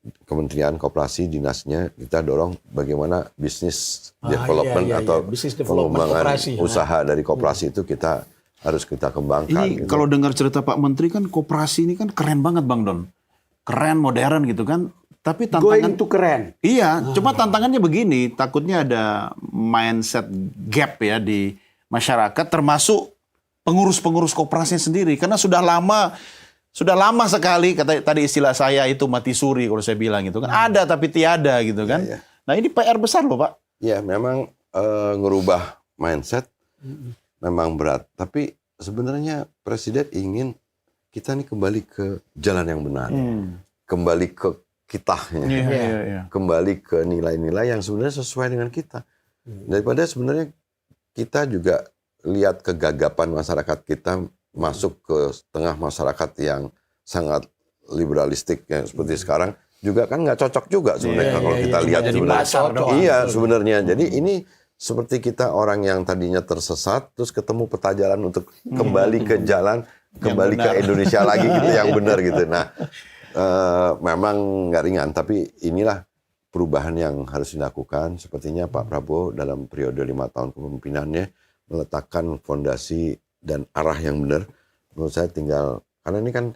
Kementerian Koperasi dinasnya, kita dorong bagaimana bisnis development atau Business development pengembangan koperasi. usaha dari koperasi itu harus kita kembangkan. Ini gitu. kalau dengar cerita Pak Menteri kan koperasi ini kan keren banget Bang Don. Keren, modern gitu kan. Tapi tantangan Going to keren. Iya, cuma tantangannya begini, takutnya ada mindset gap ya di masyarakat termasuk pengurus-pengurus koperasinya sendiri karena sudah lama sekali kata tadi istilah saya itu mati suri kalau saya bilang gitu kan. Ada tapi tiada gitu kan. Iya. Nah, ini PR besar loh, Pak. Ya, memang ngerubah mindset memang berat. Tapi sebenarnya Presiden ingin kita nih kembali ke jalan yang benar. Kembali ke kitanya. Iya. Kembali ke nilai-nilai yang sebenarnya sesuai dengan kita. Daripada sebenarnya kita juga lihat kegagapan masyarakat kita masuk ke tengah masyarakat yang sangat liberalistik yang seperti sekarang juga kan nggak cocok juga sebenarnya kalau kita lihat Jadi sebenarnya. pasar doang. Iya sebenarnya. Jadi ini seperti kita orang yang tadinya tersesat terus ketemu peta jalan untuk kembali ke jalan, kembali ke Indonesia lagi gitu yang benar gitu. Nah, memang nggak ringan tapi inilah perubahan yang harus dilakukan. Sepertinya Pak Prabowo dalam periode 5 tahun kepemimpinannya meletakkan fondasi dan arah yang benar. Menurut saya tinggal karena ini kan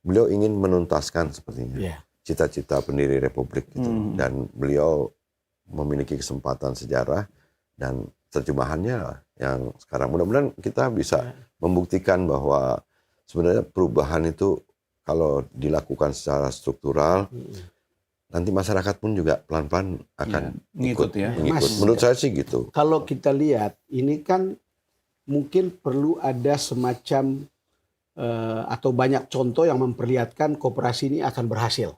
beliau ingin menuntaskan sepertinya cita-cita pendiri Republik itu dan beliau memiliki kesempatan sejarah dan terjemahannya yang sekarang mudah-mudahan kita bisa membuktikan bahwa sebenarnya perubahan itu kalau dilakukan secara struktural nanti masyarakat pun juga pelan-pelan akan ngikut ya. mengikut. Menurut saya sih gitu. Kalau kita lihat, ini kan mungkin perlu ada semacam atau banyak contoh yang memperlihatkan koperasi ini akan berhasil.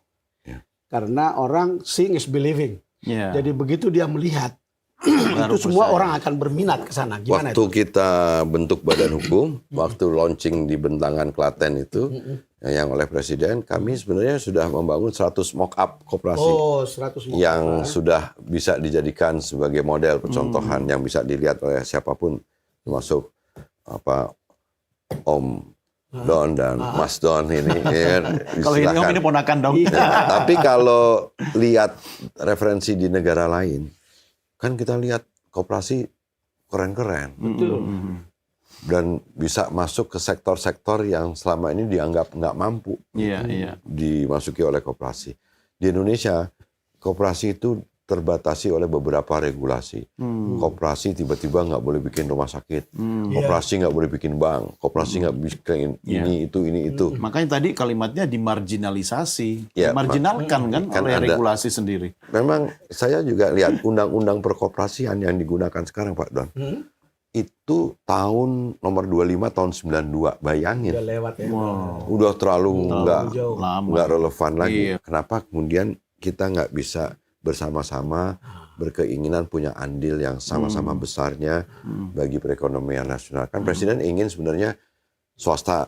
Karena orang seeing is believing. Jadi begitu dia melihat, itu semua orang akan berminat ke sana. Gimana Waktu itu? kita bentuk badan hukum, waktu launching di Bentangan Klaten itu, yang oleh Presiden, kami sebenarnya sudah membangun 100 mock-up koperasi. Oh, 100 yang sudah bisa dijadikan sebagai model percontohan yang bisa dilihat oleh siapapun, termasuk Om Don dan Mas Don ini. Kalau ini Om ini ponakan dong. Tapi kalau lihat referensi di negara lain, kan kita lihat koperasi keren-keren. Betul. Dan bisa masuk ke sektor-sektor yang selama ini dianggap nggak mampu dimasuki oleh koperasi. Di Indonesia, koperasi itu terbatasi oleh beberapa regulasi. Koperasi tiba-tiba nggak boleh bikin rumah sakit. Koperasi nggak boleh bikin bank. Koperasi nggak bikin ini, itu. Makanya tadi kalimatnya dimarginalisasi. Ya, dimarginalkan kan oleh ada. regulasi sendiri. Memang saya juga lihat undang-undang perkoperasian yang digunakan sekarang Pak Don. itu tahun nomor 25 tahun 92. Bayangin. Udah lewat ya. Udah terlalu jauh. nggak relevan lagi. Iya. Kenapa kemudian kita nggak bisa bersama-sama berkeinginan punya andil yang sama-sama besarnya bagi perekonomian nasional? Kan Presiden ingin sebenarnya swasta,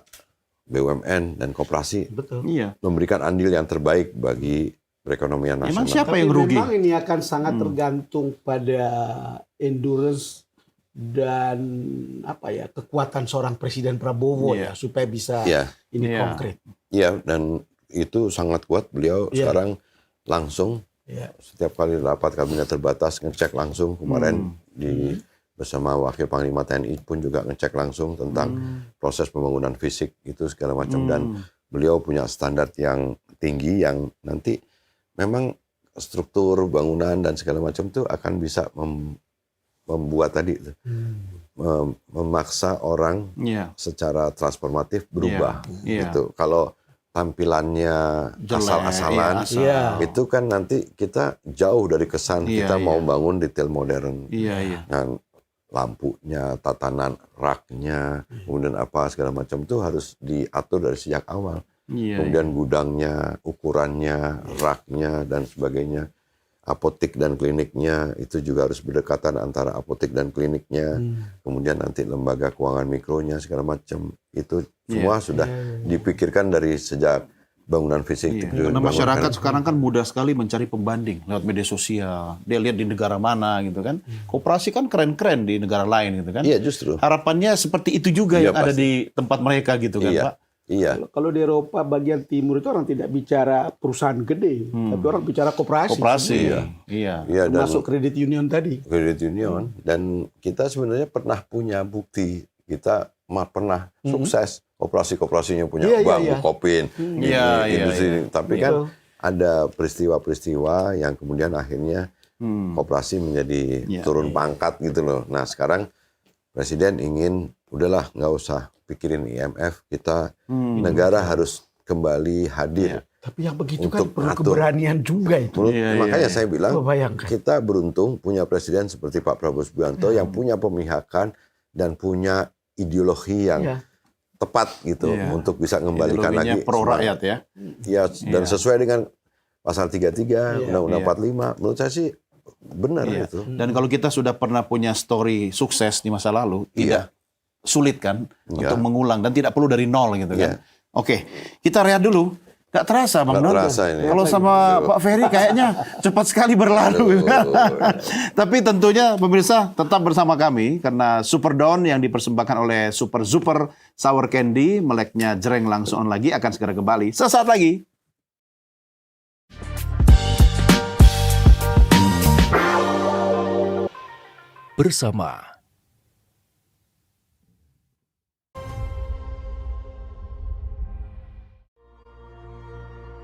BUMN dan koperasi Betul. Iya. memberikan andil yang terbaik bagi perekonomian Emang nasional. siapa Tapi yang rugi? memang ini akan sangat tergantung pada endurance dan kekuatan seorang Presiden Prabowo Iya. ya supaya bisa Iya. ini Iya. konkret. Iya, dan itu sangat kuat. Beliau Iya. sekarang langsung Ya. setiap kali rapat kabinet terbatas ngecek langsung. Kemarin bersama Wakil Panglima TNI pun juga ngecek langsung tentang proses pembangunan fisik itu segala macam. Dan beliau punya standar yang tinggi yang nanti memang struktur bangunan dan segala macam itu akan bisa membuat tadi memaksa orang Iya. secara transformatif berubah Iya. gitu. Kalau tampilannya Jelek, asal-asalan iya, asal. Iya. itu kan nanti kita jauh dari kesan Iya, kita mau iya. bangun detail modern. Iya, iya. Nah, lampunya, tatanan raknya, kemudian apa segala macam itu harus diatur dari sejak awal. Iya. Kemudian gudangnya, ukurannya, raknya dan sebagainya. Apotik dan kliniknya itu juga harus berdekatan antara apotik dan kliniknya. Kemudian nanti lembaga keuangan mikronya segala macam itu semua sudah dipikirkan dari sejak bangunan fisik. Iya. itu Karena dibangunkan. masyarakat sekarang kan mudah sekali mencari pembanding lewat media sosial. Dia lihat di negara mana gitu kan. Koperasi kan keren-keren di negara lain gitu kan. Iya justru. Harapannya seperti itu juga Iya, yang ada pasti. di tempat mereka gitu kan, Iya. Pak. Iya. Kalau di Eropa bagian timur itu orang tidak bicara perusahaan gede, tapi orang bicara koperasi. Koperasi. sebenarnya. Iya. Iya dan Termasuk kredit union tadi. Credit Union dan kita sebenarnya pernah punya bukti kita pernah sukses operasi-operasinya punya Iya, iya, bank iya. Bukopin ini Iya, iya, industri iya. ini. Tapi kan ada peristiwa-peristiwa yang kemudian akhirnya koperasi menjadi Iya, turun pangkat gitu loh. Nah sekarang Presiden ingin udahlah nggak usah pikirin IMF, kita negara harus kembali hadir. Tapi yang begitu kan Untuk perlu atur. keberanian juga itu. Menurut- makanya saya bilang Coba bayangkan. kita beruntung punya presiden seperti Pak Prabowo Subianto yang punya pemihakan dan punya ideologi yang Iya. tepat gitu Iya. untuk bisa mengembalikan Ideologinya lagi pro semangat. rakyat ya. Ya dan Iya. sesuai dengan pasal 33 Iya. Undang-Undang Iya. 45 menurut saya sih benar Iya. itu. Dan kalau kita sudah pernah punya story sukses di masa lalu, Iya. tidak sulit kan Iya. untuk mengulang dan tidak perlu dari nol gitu kan. Iya. Oke, kita rehat dulu. Gak terasa Bang Nggak Don. terasa ini. Kalau sama Pak Ferry kayaknya cepat sekali berlalu. Tapi tentunya pemirsa tetap bersama kami karena Super Don yang dipersembahkan oleh Super Super Sour Candy, meleknya Jreng langsung on lagi akan segera kembali sesaat lagi. Bersama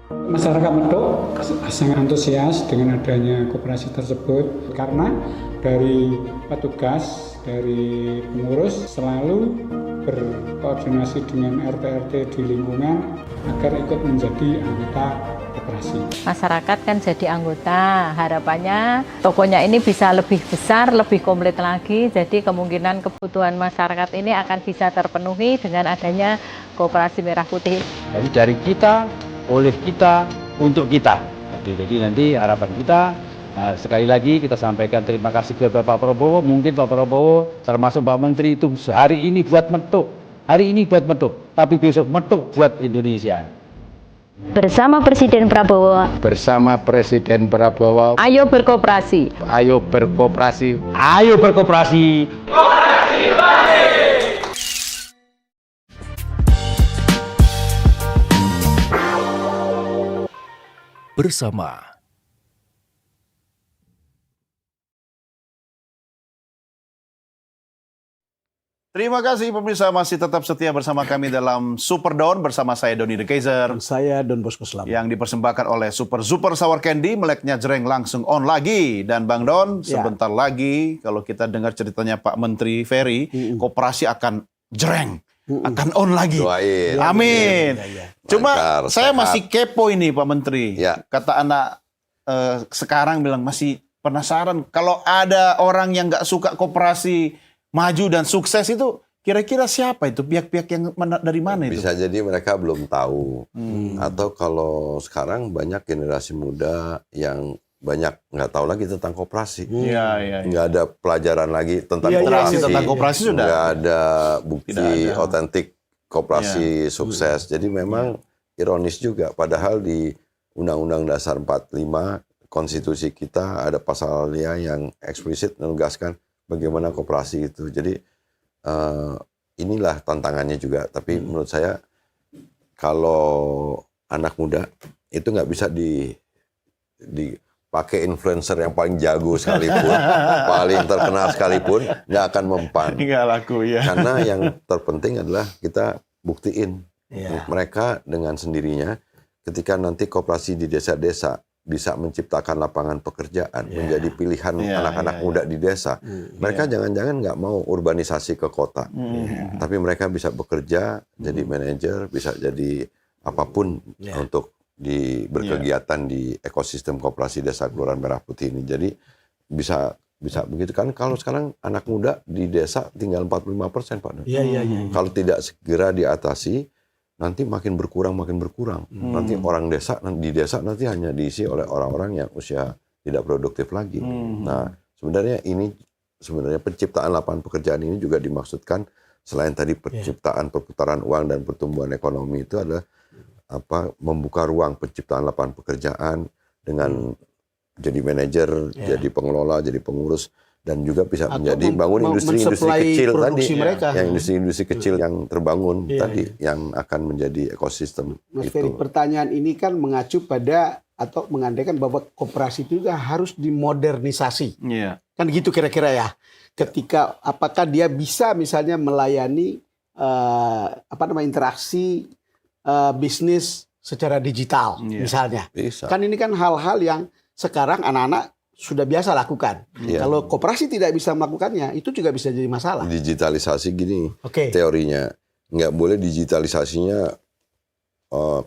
Masyarakat Medok sangat antusias dengan adanya koperasi tersebut karena dari petugas, dari pengurus selalu berkoordinasi dengan RT-RT di lingkungan agar ikut menjadi anggota koperasi. Masyarakat kan jadi anggota, harapannya tokonya ini bisa lebih besar, lebih komplit lagi, jadi kemungkinan kebutuhan masyarakat ini akan bisa terpenuhi dengan adanya Koperasi Merah Putih. Jadi dari kita, oleh kita, untuk kita. Jadi nanti harapan kita, sekali lagi kita sampaikan terima kasih kepada Pak Prabowo. Mungkin Pak Prabowo termasuk Pak Menteri itu hari ini buat Medok, hari ini buat Medok, tapi besok Medok buat Indonesia. Bersama Presiden Prabowo, Bersama Presiden Prabowo, ayo berkoperasi. ayo berkoperasi, ayo berkoperasi. bersama Terima kasih pemirsa masih tetap setia bersama kami dalam Super Don bersama saya Doni The Kaiser Dan saya Don Bosco Slamet. yang dipersembahkan oleh Super Super Sour Candy, meleknya Jreng langsung on lagi. Dan Bang Don, Ya. sebentar lagi kalau kita dengar ceritanya Pak Menteri Ferry, koperasi akan Jreng, akan on lagi. Doain. Amin. Ya. Cuma Lancar, saya sehat. masih kepo ini Pak Menteri. Ya. Kata anak sekarang bilang masih penasaran kalau ada orang yang nggak suka koperasi maju dan sukses itu kira-kira siapa itu? Pihak-pihak yang dari mana itu? Bisa jadi mereka belum tahu. Atau kalau sekarang banyak generasi muda yang banyak nggak tahu lagi tentang koperasi. Iya. Nggak ada pelajaran lagi tentang Literasi koperasi. tentang koperasi sudah. Nggak ada bukti Tidak ada. otentik koperasi sukses. Jadi memang ironis juga. Padahal di Undang-Undang Dasar 45 konstitusi kita ada pasalnya yang eksplisit menegaskan bagaimana koperasi itu. Jadi inilah tantangannya juga. Tapi menurut saya kalau anak muda itu nggak bisa dipakai influencer yang paling jago sekalipun, paling terkenal sekalipun, nggak akan mempan. Nggak laku ya. Karena yang terpenting adalah kita buktiin mereka dengan sendirinya. Ketika nanti koperasi di desa-desa bisa menciptakan lapangan pekerjaan, menjadi pilihan anak-anak muda di desa. Mereka jangan-jangan nggak mau urbanisasi ke kota, tapi mereka bisa bekerja, jadi manajer, bisa jadi apapun untuk berkegiatan di ekosistem koperasi desa Kelurahan Merah Putih ini. Jadi bisa begitu kan. Kalau sekarang anak muda di desa tinggal 45%, Pak. Kalau tidak segera diatasi, nanti makin berkurang. Nanti orang desa di desa nanti hanya diisi oleh orang-orang yang usia tidak produktif lagi. Nah, sebenarnya penciptaan lapangan pekerjaan ini juga dimaksudkan selain tadi penciptaan perputaran uang dan pertumbuhan ekonomi itu adalah membuka ruang penciptaan lapangan pekerjaan dengan jadi manajer, jadi pengelola, jadi pengurus, dan juga bisa menjadi bangun industri-industri kecil tadi, yang industri-industri kecil yang terbangun tadi, yang akan menjadi ekosistem. Mas Ferry, pertanyaan ini kan mengacu pada atau mengandaikan bahwa koperasi itu juga harus dimodernisasi. Kan gitu kira-kira ya. Ketika apakah dia bisa misalnya melayani interaksi bisnis secara digital misalnya. Bisa. Kan ini kan hal-hal yang sekarang anak-anak sudah biasa lakukan. Kalau koperasi tidak bisa melakukannya, itu juga bisa jadi masalah. Digitalisasi gini, teorinya nggak boleh digitalisasinya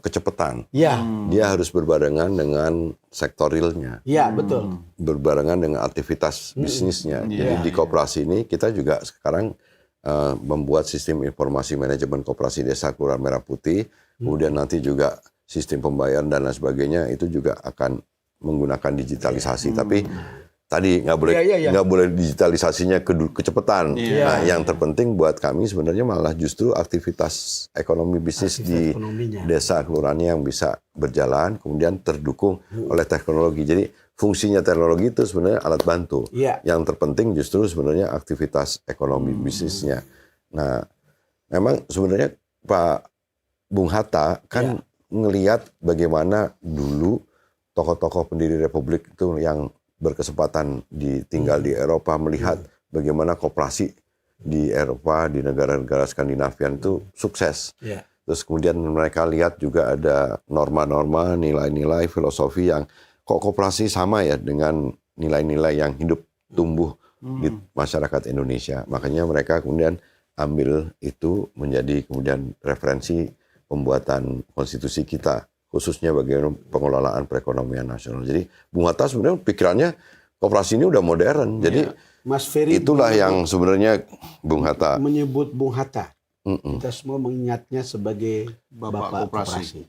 kecepatan. Dia harus berbarengan dengan sektor realnya. Betul. Berbarengan dengan aktivitas bisnisnya. Jadi di koperasi ini kita juga sekarang membuat sistem informasi manajemen koperasi desa Kelurahan Merah Putih. Kemudian nanti juga sistem pembayaran dan lain sebagainya itu juga akan menggunakan digitalisasi, tapi tadi nggak boleh digitalisasinya kecepatan. Nah, yang terpenting buat kami sebenarnya malah justru aktivitas ekonomi bisnis di desa kelurahannya yang bisa berjalan, kemudian terdukung oleh teknologi. Jadi fungsinya teknologi itu sebenarnya alat bantu. Yang terpenting justru sebenarnya aktivitas ekonomi bisnisnya. Nah, memang sebenarnya Pak Bung Hatta kan ngelihat bagaimana dulu tokoh-tokoh pendiri Republik itu yang berkesempatan tinggal di Eropa melihat bagaimana koperasi di Eropa, di negara-negara Skandinavian itu sukses. Terus kemudian mereka lihat juga ada norma-norma, nilai-nilai, filosofi yang kok koperasi sama ya dengan nilai-nilai yang hidup tumbuh di masyarakat Indonesia. Makanya mereka kemudian ambil itu menjadi kemudian referensi pembuatan konstitusi kita, khususnya bagaimana pengelolaan perekonomian nasional. Jadi Bung Hatta sebenarnya pikirannya koperasi ini udah modern. Jadi Mas Ferry itulah yang sebenarnya Bung Hatta menyebut Bung Hatta. Kita semua mengingatnya sebagai Bapak Koperasi.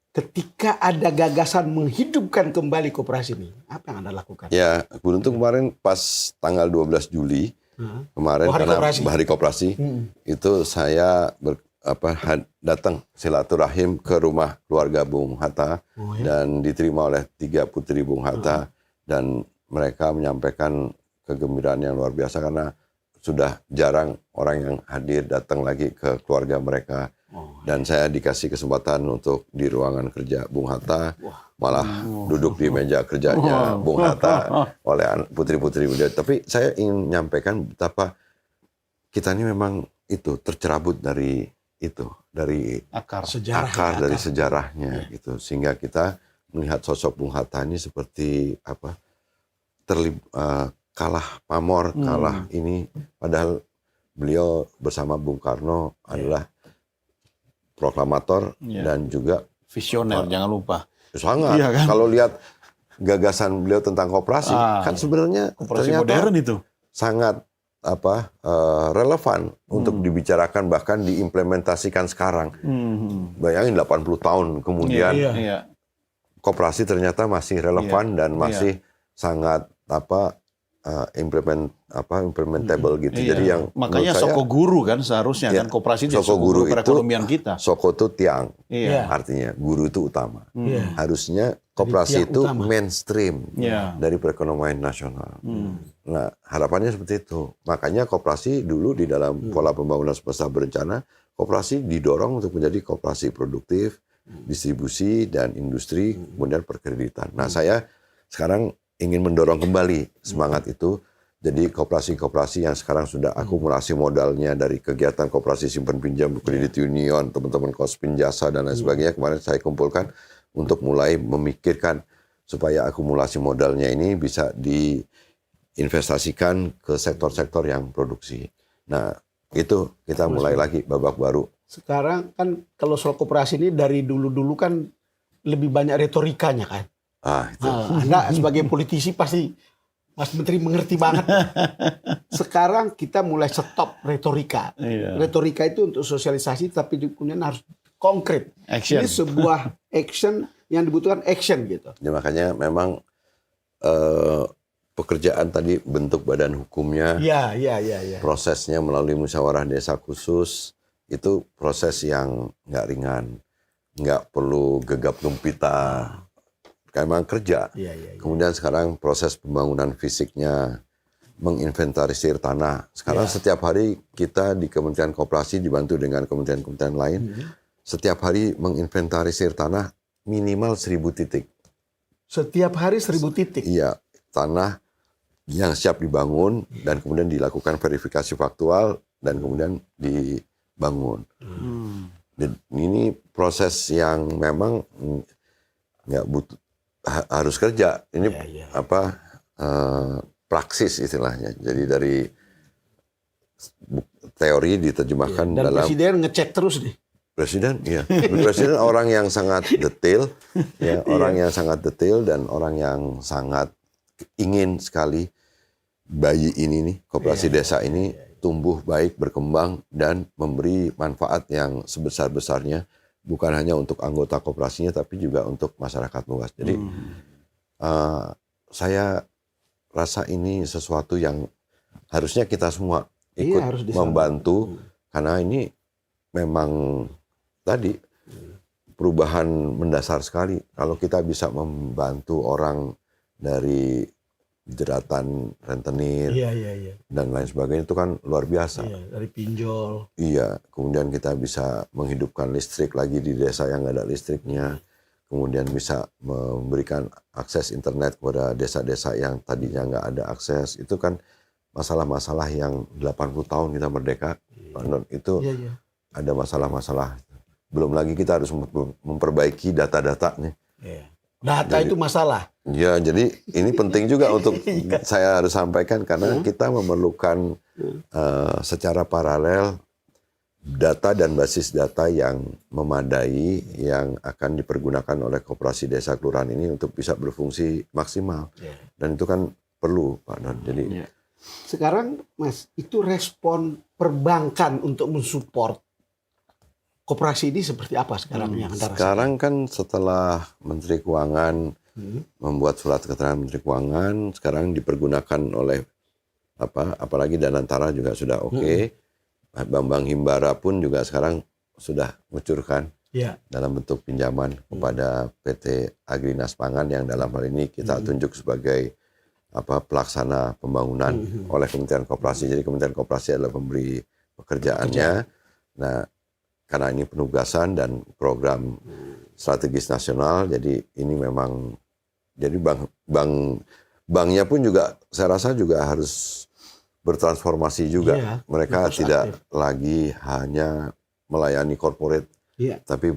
Ketika ada gagasan menghidupkan kembali koperasi ini, apa yang Anda lakukan? Ya, beruntung kemarin pas tanggal 12 Juli kemarin karena Hari Koperasi itu saya datang silaturahim ke rumah keluarga Bung Hatta dan diterima oleh 3 putri Bung Hatta dan mereka menyampaikan kegembiraan yang luar biasa karena sudah jarang orang yang hadir datang lagi ke keluarga mereka dan saya dikasih kesempatan untuk di ruangan kerja Bung Hatta malah duduk di meja kerjanya Bung Hatta oleh putri-putri muda. Tapi saya ingin menyampaikan betapa kita ini memang itu tercerabut dari akar dari sejarahnya gitu, sehingga kita melihat sosok Bung Hatta ini seperti kalah pamor, kalah ini, padahal beliau bersama Bung Karno adalah proklamator dan juga visioner, jangan lupa. Sangat. Kan? Kalau lihat gagasan beliau tentang koperasi, kan sebenarnya koperasi modern itu sangat relevan untuk dibicarakan, bahkan diimplementasikan sekarang. Bayangin 80 tahun kemudian Iya. koperasi ternyata masih relevan dan masih sangat implementable gitu. Iya. Jadi yang makanya menurut saya, Soko Guru kan seharusnya ya, kan koperasi itu Soko Soko Guru Guru itu perekonomian kita. Soko itu tiang, Iya. artinya guru itu utama. Iya. Harusnya koperasi tiang itu utama. mainstream Iya. dari perekonomian nasional. Nah, harapannya seperti itu. Makanya koperasi dulu di dalam pola pembangunan semesta berencana, koperasi didorong untuk menjadi koperasi produktif, distribusi dan industri, kemudian perkreditan. Nah, saya sekarang ingin mendorong kembali semangat itu. Jadi koperasi-koperasi yang sekarang sudah akumulasi modalnya dari kegiatan koperasi simpan pinjam, kredit union, teman-teman Kospin Jasa dan lain sebagainya, kemarin saya kumpulkan untuk mulai memikirkan supaya akumulasi modalnya ini bisa diinvestasikan ke sektor-sektor yang produksi. Nah, itu kita mulai lagi babak baru. Sekarang kan kalau soal koperasi ini dari dulu-dulu kan lebih banyak retorikanya kan. Itu. Anda sebagai politisi pasti Mas Menteri mengerti banget. Sekarang kita mulai stop retorika. Iya. Retorika itu untuk sosialisasi, tapi kemudian harus konkret. Action. Ini sebuah action yang dibutuhkan action gitu. Ya, makanya memang pekerjaan tadi bentuk badan hukumnya, Iya. prosesnya melalui musyawarah desa khusus, itu proses yang nggak ringan, nggak perlu gegap gempita. Memang kerja. Iya. Kemudian sekarang proses pembangunan fisiknya, menginventarisir tanah. Sekarang setiap hari kita di Kementerian Koperasi dibantu dengan kementerian-kementerian lain, setiap hari menginventarisir tanah minimal 1000 titik. Setiap hari 1000 titik. Iya, tanah yang siap dibangun dan kemudian dilakukan verifikasi faktual dan kemudian dibangun. Dan ini proses yang memang nggak butuh, harus kerja. Ini praksis istilahnya. Jadi dari teori diterjemahkan Dan dalam Presiden ngecek terus nih. Presiden. Iya, Presiden orang yang sangat detail, ya, orang yang sangat detail dan orang yang sangat ingin sekali bayi ini nih, koperasi desa ini tumbuh baik, berkembang dan memberi manfaat yang sebesar-besarnya. Bukan hanya untuk anggota koperasinya, tapi juga untuk masyarakat luas. Jadi saya rasa ini sesuatu yang harusnya kita semua ikut harus membantu, karena ini memang tadi perubahan mendasar sekali. Kalau kita bisa membantu orang dari jeratan rentenir dan lain sebagainya, itu kan luar biasa. Iya, dari pinjol. Iya, kemudian kita bisa menghidupkan listrik lagi di desa yang nggak ada listriknya. Kemudian bisa memberikan akses internet kepada desa-desa yang tadinya nggak ada akses. Itu kan masalah-masalah yang 80 tahun kita merdeka. Itu ada masalah-masalah. Belum lagi kita harus memperbaiki data-datanya. Data itu masalah. Ya, jadi ini penting juga untuk saya harus sampaikan, karena kita memerlukan secara paralel data dan basis data yang memadai yang akan dipergunakan oleh koperasi desa kelurahan ini untuk bisa berfungsi maksimal. Dan itu kan perlu, Pak Don. Jadi sekarang Mas, itu respon perbankan untuk mensupport koperasi ini seperti apa sekarang yang Anda rasakan? Sekarang kan setelah Menteri Keuangan membuat surat keterangan Menteri Keuangan, sekarang dipergunakan oleh apalagi Danantara juga sudah oke. Bambang Himbara pun juga sekarang sudah mengucurkan dalam bentuk pinjaman kepada PT Agrinas Pangan, yang dalam hal ini kita tunjuk sebagai pelaksana pembangunan oleh Kementerian Koperasi. Jadi Kementerian Koperasi adalah pemberi pekerjaannya. Nah, karena ini penugasan dan program strategis nasional, jadi ini memang, jadi banknya pun juga saya rasa juga harus bertransformasi juga. Mereka tidak lagi hanya melayani corporate, tapi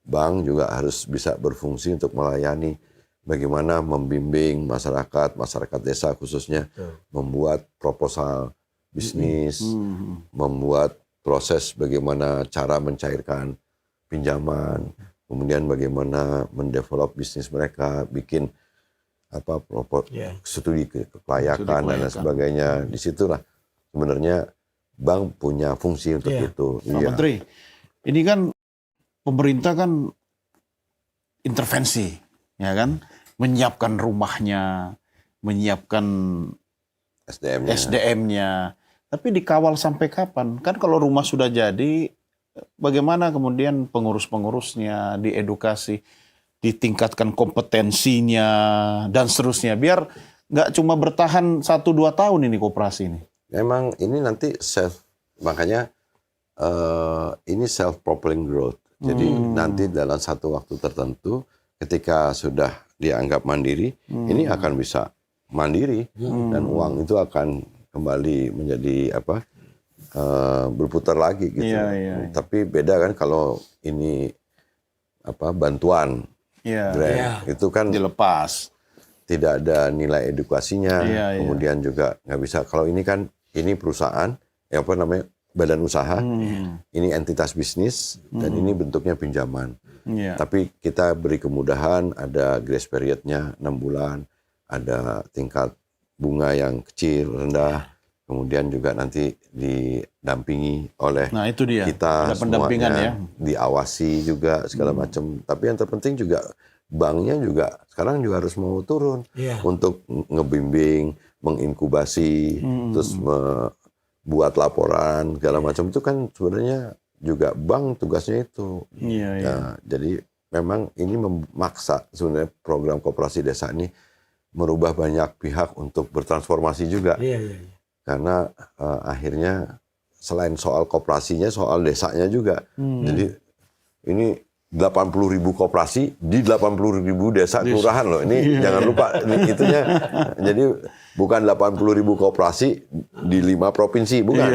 bank juga harus bisa berfungsi untuk melayani bagaimana membimbing masyarakat desa khususnya, membuat proposal bisnis, membuat proses bagaimana cara mencairkan pinjaman, kemudian bagaimana mendevelop bisnis mereka, bikin studi kelayakan dan lain sebagainya. Disitulah sebenarnya bank punya fungsi untuk itu. Pak Menteri, ini kan pemerintah kan intervensi, ya kan, menyiapkan rumahnya, menyiapkan SDM-nya. SDM-nya, tapi dikawal sampai kapan? Kan kalau rumah sudah jadi, bagaimana kemudian pengurus-pengurusnya diedukasi, ditingkatkan kompetensinya dan seterusnya, biar nggak cuma bertahan 1-2 tahun ini koperasi ini. Memang ini nanti makanya ini self-propelling growth. Jadi nanti dalam satu waktu tertentu, ketika sudah dianggap mandiri, ini akan bisa mandiri dan uang itu akan kembali menjadi berputar lagi gitu. Tapi beda kan kalau ini bantuan grant itu kan dilepas, tidak ada nilai edukasinya, kemudian juga nggak bisa. Kalau ini kan ini perusahaan, badan usaha, ini entitas bisnis, dan ini bentuknya pinjaman. Tapi kita beri kemudahan, ada grace period-nya 6 bulan, ada tingkat bunga yang kecil, rendah, kemudian juga nanti didampingi oleh itu dia. kita ada pendampingan semuanya, ya. Diawasi juga segala macam. Tapi yang terpenting juga banknya juga sekarang juga harus mau turun untuk ngebimbing, menginkubasi, terus buat laporan segala macam, itu kan sebenarnya juga bank tugasnya itu. Nah, jadi memang ini memaksa sebenarnya program koperasi desa ini merubah banyak pihak untuk bertransformasi juga. Karena akhirnya selain soal koperasinya, soal desanya juga. Jadi ini 80.000 koperasi di 80.000 desa kelurahan loh. Ini jangan lupa ini itunya. Jadi bukan 80.000 koperasi di 5 provinsi, bukan.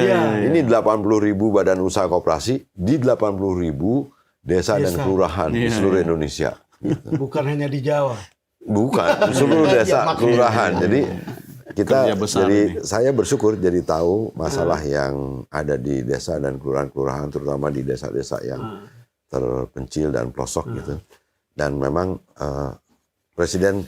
Ini 80.000 badan usaha koperasi di 80.000 desa dan kelurahan di seluruh Indonesia. Gitu. Bukan hanya di Jawa. Bukan, seluruh desa kelurahan. Jadi kita saya bersyukur jadi tahu masalah yang ada di desa dan kelurahan-kelurahan, terutama di desa-desa yang terpencil dan pelosok gitu. Dan memang Presiden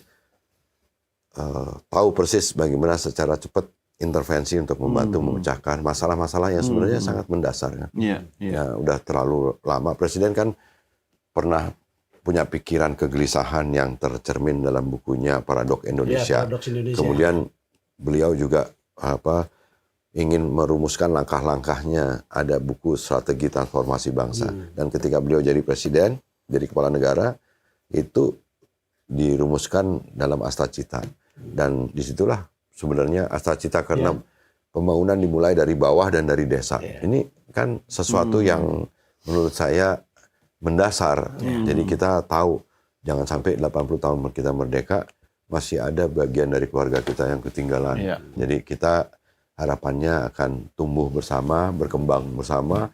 tahu persis bagaimana secara cepat intervensi untuk membantu memecahkan masalah-masalah yang sebenarnya sangat mendasar kan. Ya udah terlalu lama. Presiden kan pernah punya pikiran kegelisahan yang tercermin dalam bukunya Paradoks Indonesia. Paradoks Indonesia. Kemudian beliau juga ingin merumuskan langkah-langkahnya, ada buku strategi transformasi bangsa. Dan ketika beliau jadi presiden, jadi kepala negara, itu dirumuskan dalam Astacita. Dan disitulah sebenarnya Astacita ke-6 pembangunan dimulai dari bawah dan dari desa. Ini kan sesuatu yang menurut saya mendasar. Jadi kita tahu jangan sampai 80 tahun kita merdeka masih ada bagian dari keluarga kita yang ketinggalan. Jadi kita harapannya akan tumbuh bersama, berkembang bersama,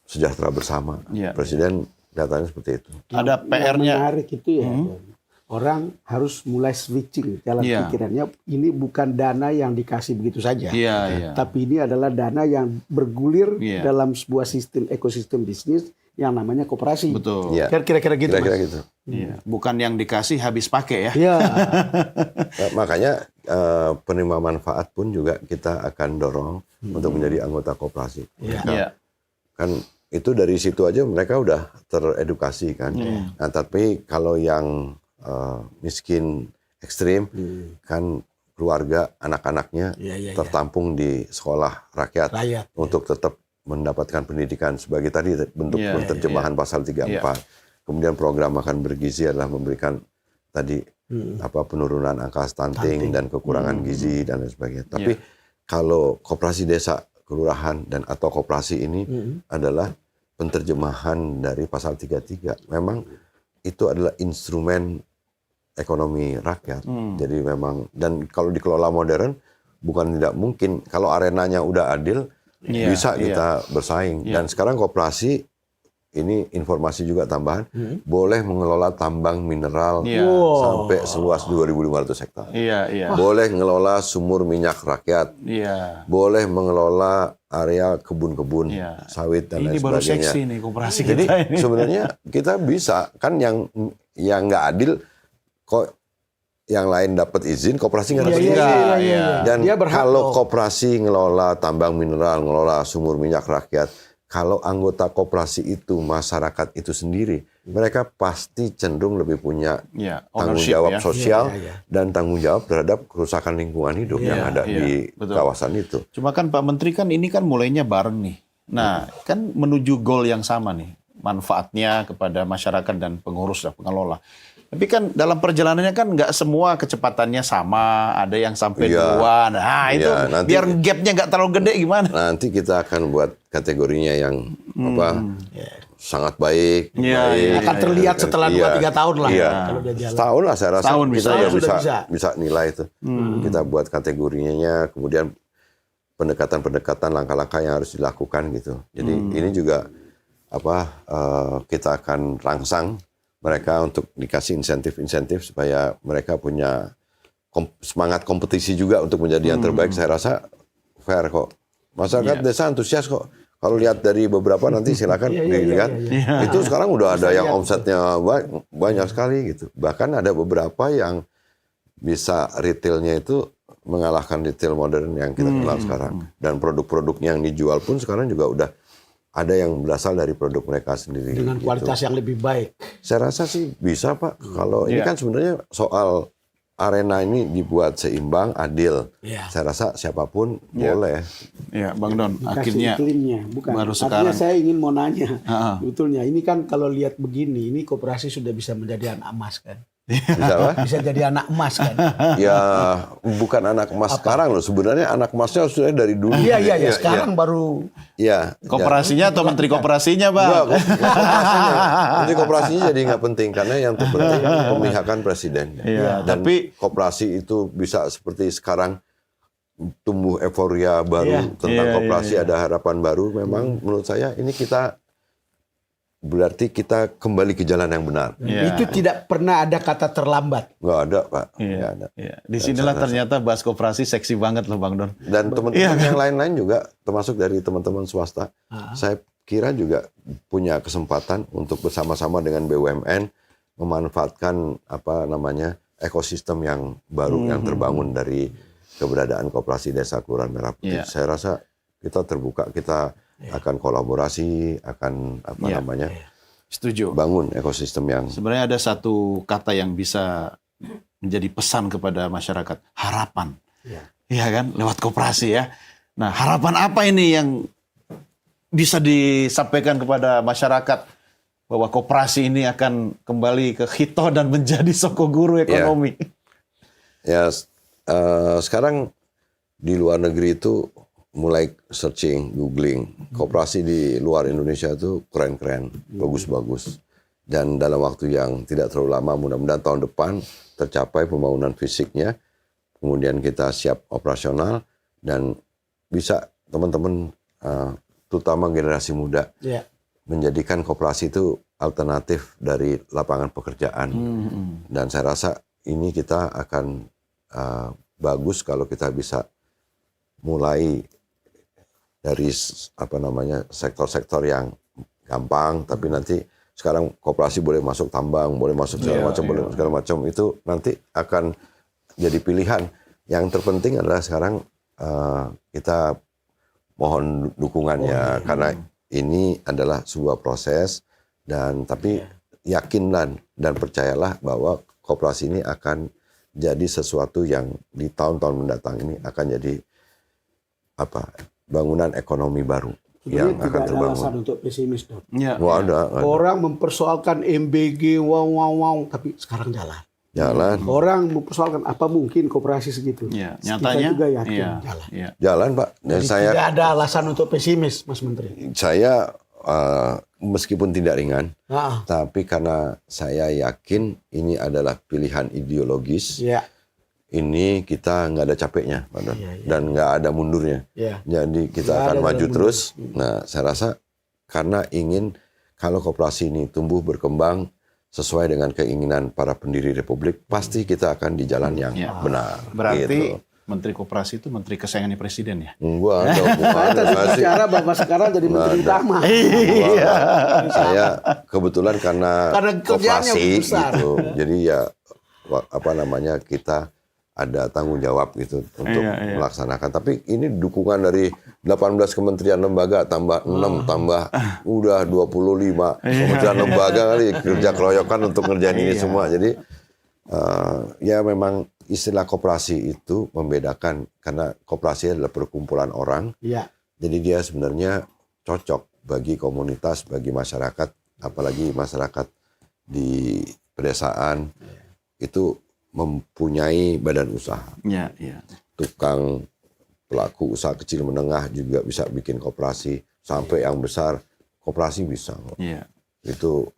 sejahtera bersama. Presiden datanya seperti itu. Ada PR-nya. Yang menarik itu ya, orang harus mulai switching dalam pikirannya. Ini bukan dana yang dikasih begitu saja, tapi ini adalah dana yang bergulir dalam sebuah sistem ekosistem bisnis yang namanya koperasi. Betul. Kira-kira gitu, Kira-kira Mas. gitu. Bukan yang dikasih habis pakai ya. Makanya penerima manfaat pun juga kita akan dorong untuk menjadi anggota koperasi. Kan itu dari situ aja mereka udah teredukasi kan. Nah, tapi kalau yang miskin ekstrim kan keluarga anak-anaknya tertampung di sekolah rakyat untuk tetap mendapatkan pendidikan sebagai tadi bentuk penerjemahan pasal 34. Kemudian program makan bergizi adalah memberikan tadi penurunan angka stunting dan kekurangan gizi dan lain sebagainya. Tapi kalau koperasi desa, kelurahan dan atau koperasi ini adalah penerjemahan dari pasal 33. Memang itu adalah instrumen ekonomi rakyat. Jadi memang, dan kalau dikelola modern bukan tidak mungkin kalau arenanya udah adil bisa kita bersaing. Dan sekarang koperasi ini informasi juga tambahan boleh mengelola tambang mineral sampai seluas 2.500 hektar. Boleh mengelola sumur minyak rakyat. Boleh mengelola area kebun-kebun sawit dan lain sebagainya. Ini baru seksi nih koperasi Jadi kita ini. sebenarnya kita bisa kan yang nggak adil kok yang lain dapat izin, koperasi nggak dapat Iya, izin. iya, iya. Dan Dia berhak kalau dong. koperasi ngelola tambang mineral, ngelola sumur minyak rakyat, kalau anggota koperasi itu masyarakat itu sendiri, mereka pasti cenderung lebih punya Ya, tanggung ownership jawab ya. sosial Iya, iya, iya. dan tanggung jawab terhadap kerusakan lingkungan hidup yang ada di betul. kawasan itu. Cuma kan Pak Menteri kan ini kan mulainya bareng nih. Nah, kan menuju goal yang sama nih. Manfaatnya kepada masyarakat dan pengurus dan pengelola. Tapi kan dalam perjalanannya kan nggak semua kecepatannya sama. Ada yang sampai Iya. duluan. Nah, itu Iya, nanti- biar gapnya nggak terlalu gede gimana? Nanti kita akan buat kategorinya yang sangat baik, Iya, baik. iya, Akan terlihat setelah 2-3 tahun lah Iya. kalau dia jalan. Setahun lah saya rasa Setahun kita bisa. ya Setahun sudah bisa nilai itu. Kita buat kategorinya, kemudian pendekatan-pendekatan langkah-langkah yang harus dilakukan gitu. Jadi ini juga kita akan rangsang mereka untuk dikasih insentif-insentif supaya mereka punya semangat kompetisi juga untuk menjadi yang terbaik. Saya rasa fair kok. Masyarakat desa antusias kok. Kalau lihat dari beberapa nanti silakan dilihat. Itu sekarang udah ada yang omsetnya banyak sekali gitu. Bahkan ada beberapa yang bisa retailnya itu mengalahkan retail modern yang kita kenal sekarang. Dan produk-produknya yang dijual pun sekarang juga udah ada yang berasal dari produk mereka sendiri. Dengan kualitas yang lebih baik. Saya rasa sih bisa Pak. Kalau ini kan sebenarnya soal arena ini dibuat seimbang, adil. Iya. Saya rasa siapapun boleh. Ya, Bang Don, Dikasih akhirnya iklimnya, bukan. baru Artinya sekarang. saya ingin mau nanya, Ah. betulnya ini kan kalau lihat begini, ini koperasi sudah bisa menjadi anak emas kan? Bisa Pak? Bisa jadi anak emas kan? Ya bukan anak emas sekarang loh. Sebenarnya anak emasnya sudah dari dulu. Iya, iya, iya. Sekarang baru Iya. Koperasinya atau menteri koperasinya, Bang? Enggak, koperasinya. Nanti koperasinya jadi nggak penting karena yang terpenting pemihakan presiden. Iya, Dan tapi- koperasi itu bisa seperti sekarang tumbuh euforia baru Iya. tentang Iya, koperasi, iya, iya. ada harapan baru. Memang menurut saya ini berarti kita kembali ke jalan yang benar. Iya. itu tidak pernah ada kata terlambat. Nggak ada Pak. Iya. Nggak ada. Iya. Disinilah ternyata bahas koperasi seksi banget loh, Bang Don. Dan teman-teman yang lain-lain juga, termasuk dari teman-teman swasta, saya kira juga punya kesempatan untuk bersama-sama dengan BUMN memanfaatkan ekosistem yang baru yang terbangun dari keberadaan koperasi desa Kelurahan Merah Putih. Iya. Saya rasa kita terbuka, kita akan kolaborasi, akan Setuju. bangun ekosistem yang Sebenarnya ada satu kata yang bisa menjadi pesan kepada masyarakat, harapan. Iya kan, lewat koperasi ya. Nah, harapan apa ini yang bisa disampaikan kepada masyarakat bahwa koperasi ini akan kembali ke hito dan menjadi sokoguru ekonomi? ya sekarang di luar negeri itu mulai searching, googling. Koperasi di luar Indonesia itu keren-keren, bagus-bagus. Dan dalam waktu yang tidak terlalu lama, mudah-mudahan tahun depan tercapai pembangunan fisiknya. Kemudian kita siap operasional dan bisa teman-teman, terutama generasi muda, Ya. menjadikan koperasi itu alternatif dari lapangan pekerjaan. Dan saya rasa ini kita akan bagus kalau kita bisa mulai dari sektor-sektor yang gampang, tapi nanti sekarang koperasi boleh masuk tambang, boleh masuk segala macam, boleh segala macam, itu nanti akan jadi pilihan. Yang terpenting adalah sekarang kita mohon dukungannya karena ini adalah sebuah proses tapi yakinlah dan percayalah bahwa koperasi ini akan jadi sesuatu yang di tahun-tahun mendatang ini akan jadi bangunan ekonomi baru yang Sebenarnya akan tidak ada terbangun. alasan untuk pesimis dong. Ya. Nggak ada. Orang mempersoalkan MBG, wow, tapi sekarang jalan. Jalan. Orang mempersoalkan apa mungkin koperasi segitu. Ya, Kita nyatanya juga yakin iya, jalan. iya. Jalan Pak. Dan Jadi tidak ada alasan untuk pesimis, Mas Menteri. saya meskipun tidak ringan, Ah, tapi karena saya yakin ini adalah pilihan ideologis, ya, ini kita nggak ada capeknya, Pak Don. Dan nggak ada mundurnya. ya. Jadi kita Nggak akan ada maju mundur. terus. Nah, saya rasa karena ingin kalau koperasi ini tumbuh berkembang sesuai dengan keinginan para pendiri Republik, pasti kita akan di jalan yang Ya. benar. Berarti gitu. Menteri Koperasi itu menteri kesayangannya presiden ya? Enggak ada hubungannya. Tadi Masih- bicara Bapak sekarang jadi Menteri ada. Utama. Iya. Saya kebetulan karena Karena kerjaannya koperasi besar. gitu. Jadi ya kita ada tanggung jawab gitu untuk melaksanakan. Tapi ini dukungan dari 18 kementerian lembaga tambah 6 tambah udah 25 kementerian lembaga kali kerja keroyokan untuk ngerjain ini semua. Jadi ya memang istilah koperasi itu membedakan karena koperasi adalah perkumpulan orang. Iya. Jadi dia sebenarnya cocok bagi komunitas, bagi masyarakat, apalagi masyarakat di pedesaan itu mempunyai badan usaha. Ya, ya. Tukang pelaku usaha kecil menengah juga bisa bikin koperasi, sampai yang besar koperasi bisa kok. Ya. Itu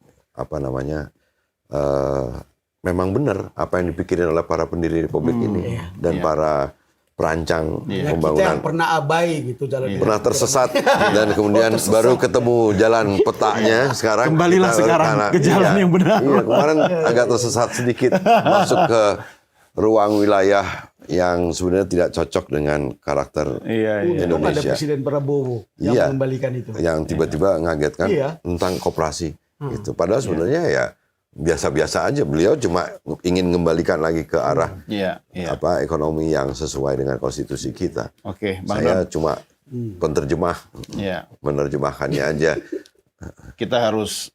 memang benar apa yang dipikirin oleh para pendiri republik ini dan para perancang Kita pembangunan. yang pernah abai gitu jalan. Pernah tersesat dan kemudian baru ketemu jalan petanya sekarang. Kembalilah kita sekarang ke jalan yang benar. Iya, kemarin agak tersesat sedikit masuk ke ruang wilayah yang sebenarnya tidak cocok dengan karakter Ada Indonesia. Presiden Prabowo yang mengembalikan itu. Yang tiba-tiba ngagetkan tentang koperasi. Gitu. Padahal sebenarnya ya biasa-biasa aja. Beliau cuma ingin mengembalikan lagi ke arah ekonomi yang sesuai dengan konstitusi kita. Oke, Bang Saya Don. cuma penterjemah, menerjemahkannya aja. Kita harus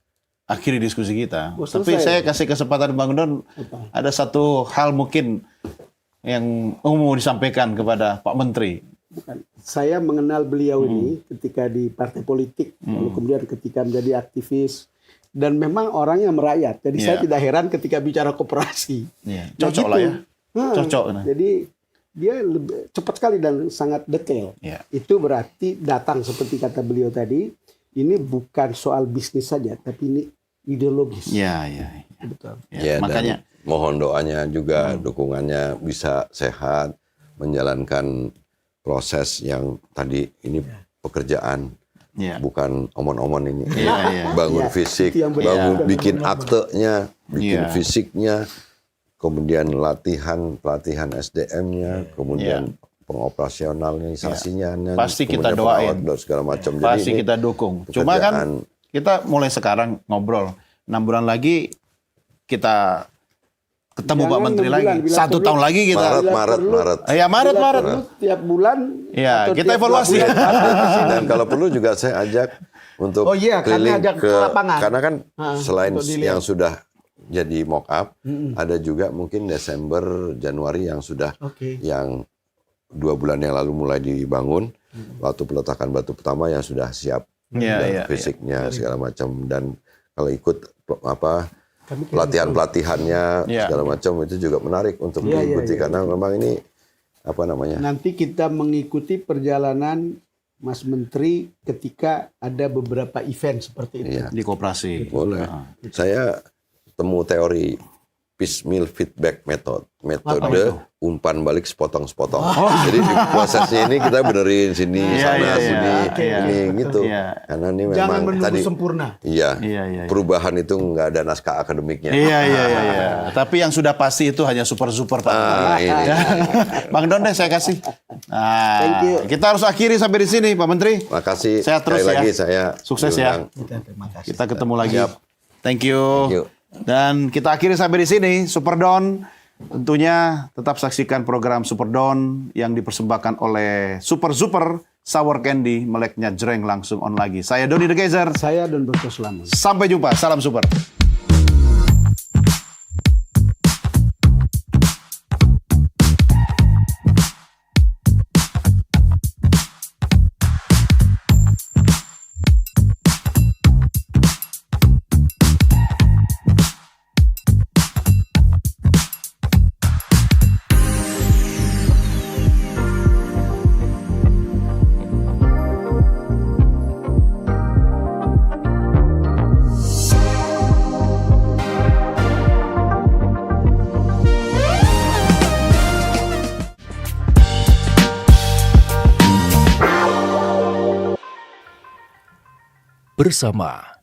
akhiri diskusi kita. Selesai. Tapi saya kasih kesempatan Bang Don. Ada satu hal mungkin yang mau disampaikan kepada Pak Menteri. Saya mengenal beliau ini ketika di partai politik, lalu kemudian ketika menjadi aktivis, dan memang orangnya merakyat. Jadi saya tidak heran ketika bicara koperasi. Cocok lah ya. Cocok. Jadi dia cepat sekali dan sangat detail. Itu berarti datang seperti kata beliau tadi, ini bukan soal bisnis saja, tapi ini ideologis. Betul. Ya, makanya dan mohon doanya juga dukungannya bisa sehat, menjalankan proses yang tadi ini pekerjaan. Bukan omon-omon ini. Bangun fisik, bikin aktenya, bikin fisiknya, kemudian pelatihan SDM-nya, kemudian pengoperasionalisasinya. Pasti kita doain. Segala macam. Pasti Jadi kita dukung. Cuma kan kita mulai sekarang ngobrol. 6 bulan lagi kita ketemu Pak Menteri lagi. 1 tahun lagi kita. Maret. Ya Maret. Tiap bulan. Ya, kita evaluasi. Dan kalau perlu juga saya ajak untuk keliling ke lapangan. Karena kan selain yang sudah jadi mock up, ada juga mungkin Desember, Januari yang sudah yang 2 bulan yang lalu mulai dibangun. Waktu peletakan batu pertama yang sudah siap fisiknya segala macam, dan kalau ikut pelatihan-pelatihannya segala macam itu juga menarik untuk diikuti karena memang ini nanti kita mengikuti perjalanan Mas Menteri ketika ada beberapa event seperti itu di koperasi. Boleh. Saya temu teori piecemeal feedback metode umpan balik sepotong-sepotong. Jadi di prosesnya ini kita benerin sini, ini gitu. Karena ini memang jangan menunggu tadi sempurna. Perubahan itu nggak ada naskah akademiknya. Tapi yang sudah pasti itu hanya super Pak. Bang Don deh saya kasih. Thank you. Kita harus akhiri sampai di sini Pak Menteri. Makasih. Sehat terus sekali ya. lagi saya sukses ya. Terima kasih. Kita ketemu lagi. Thank you. Thank you. Dan kita akhiri sampai di sini Super Don. Tentunya tetap saksikan program Super Don yang dipersembahkan oleh Super Sour Candy, meleknya jreng langsung on lagi. Saya Doni The Geyser. Saya Don Berto Slamet. Sampai jumpa. Salam Super. Bersama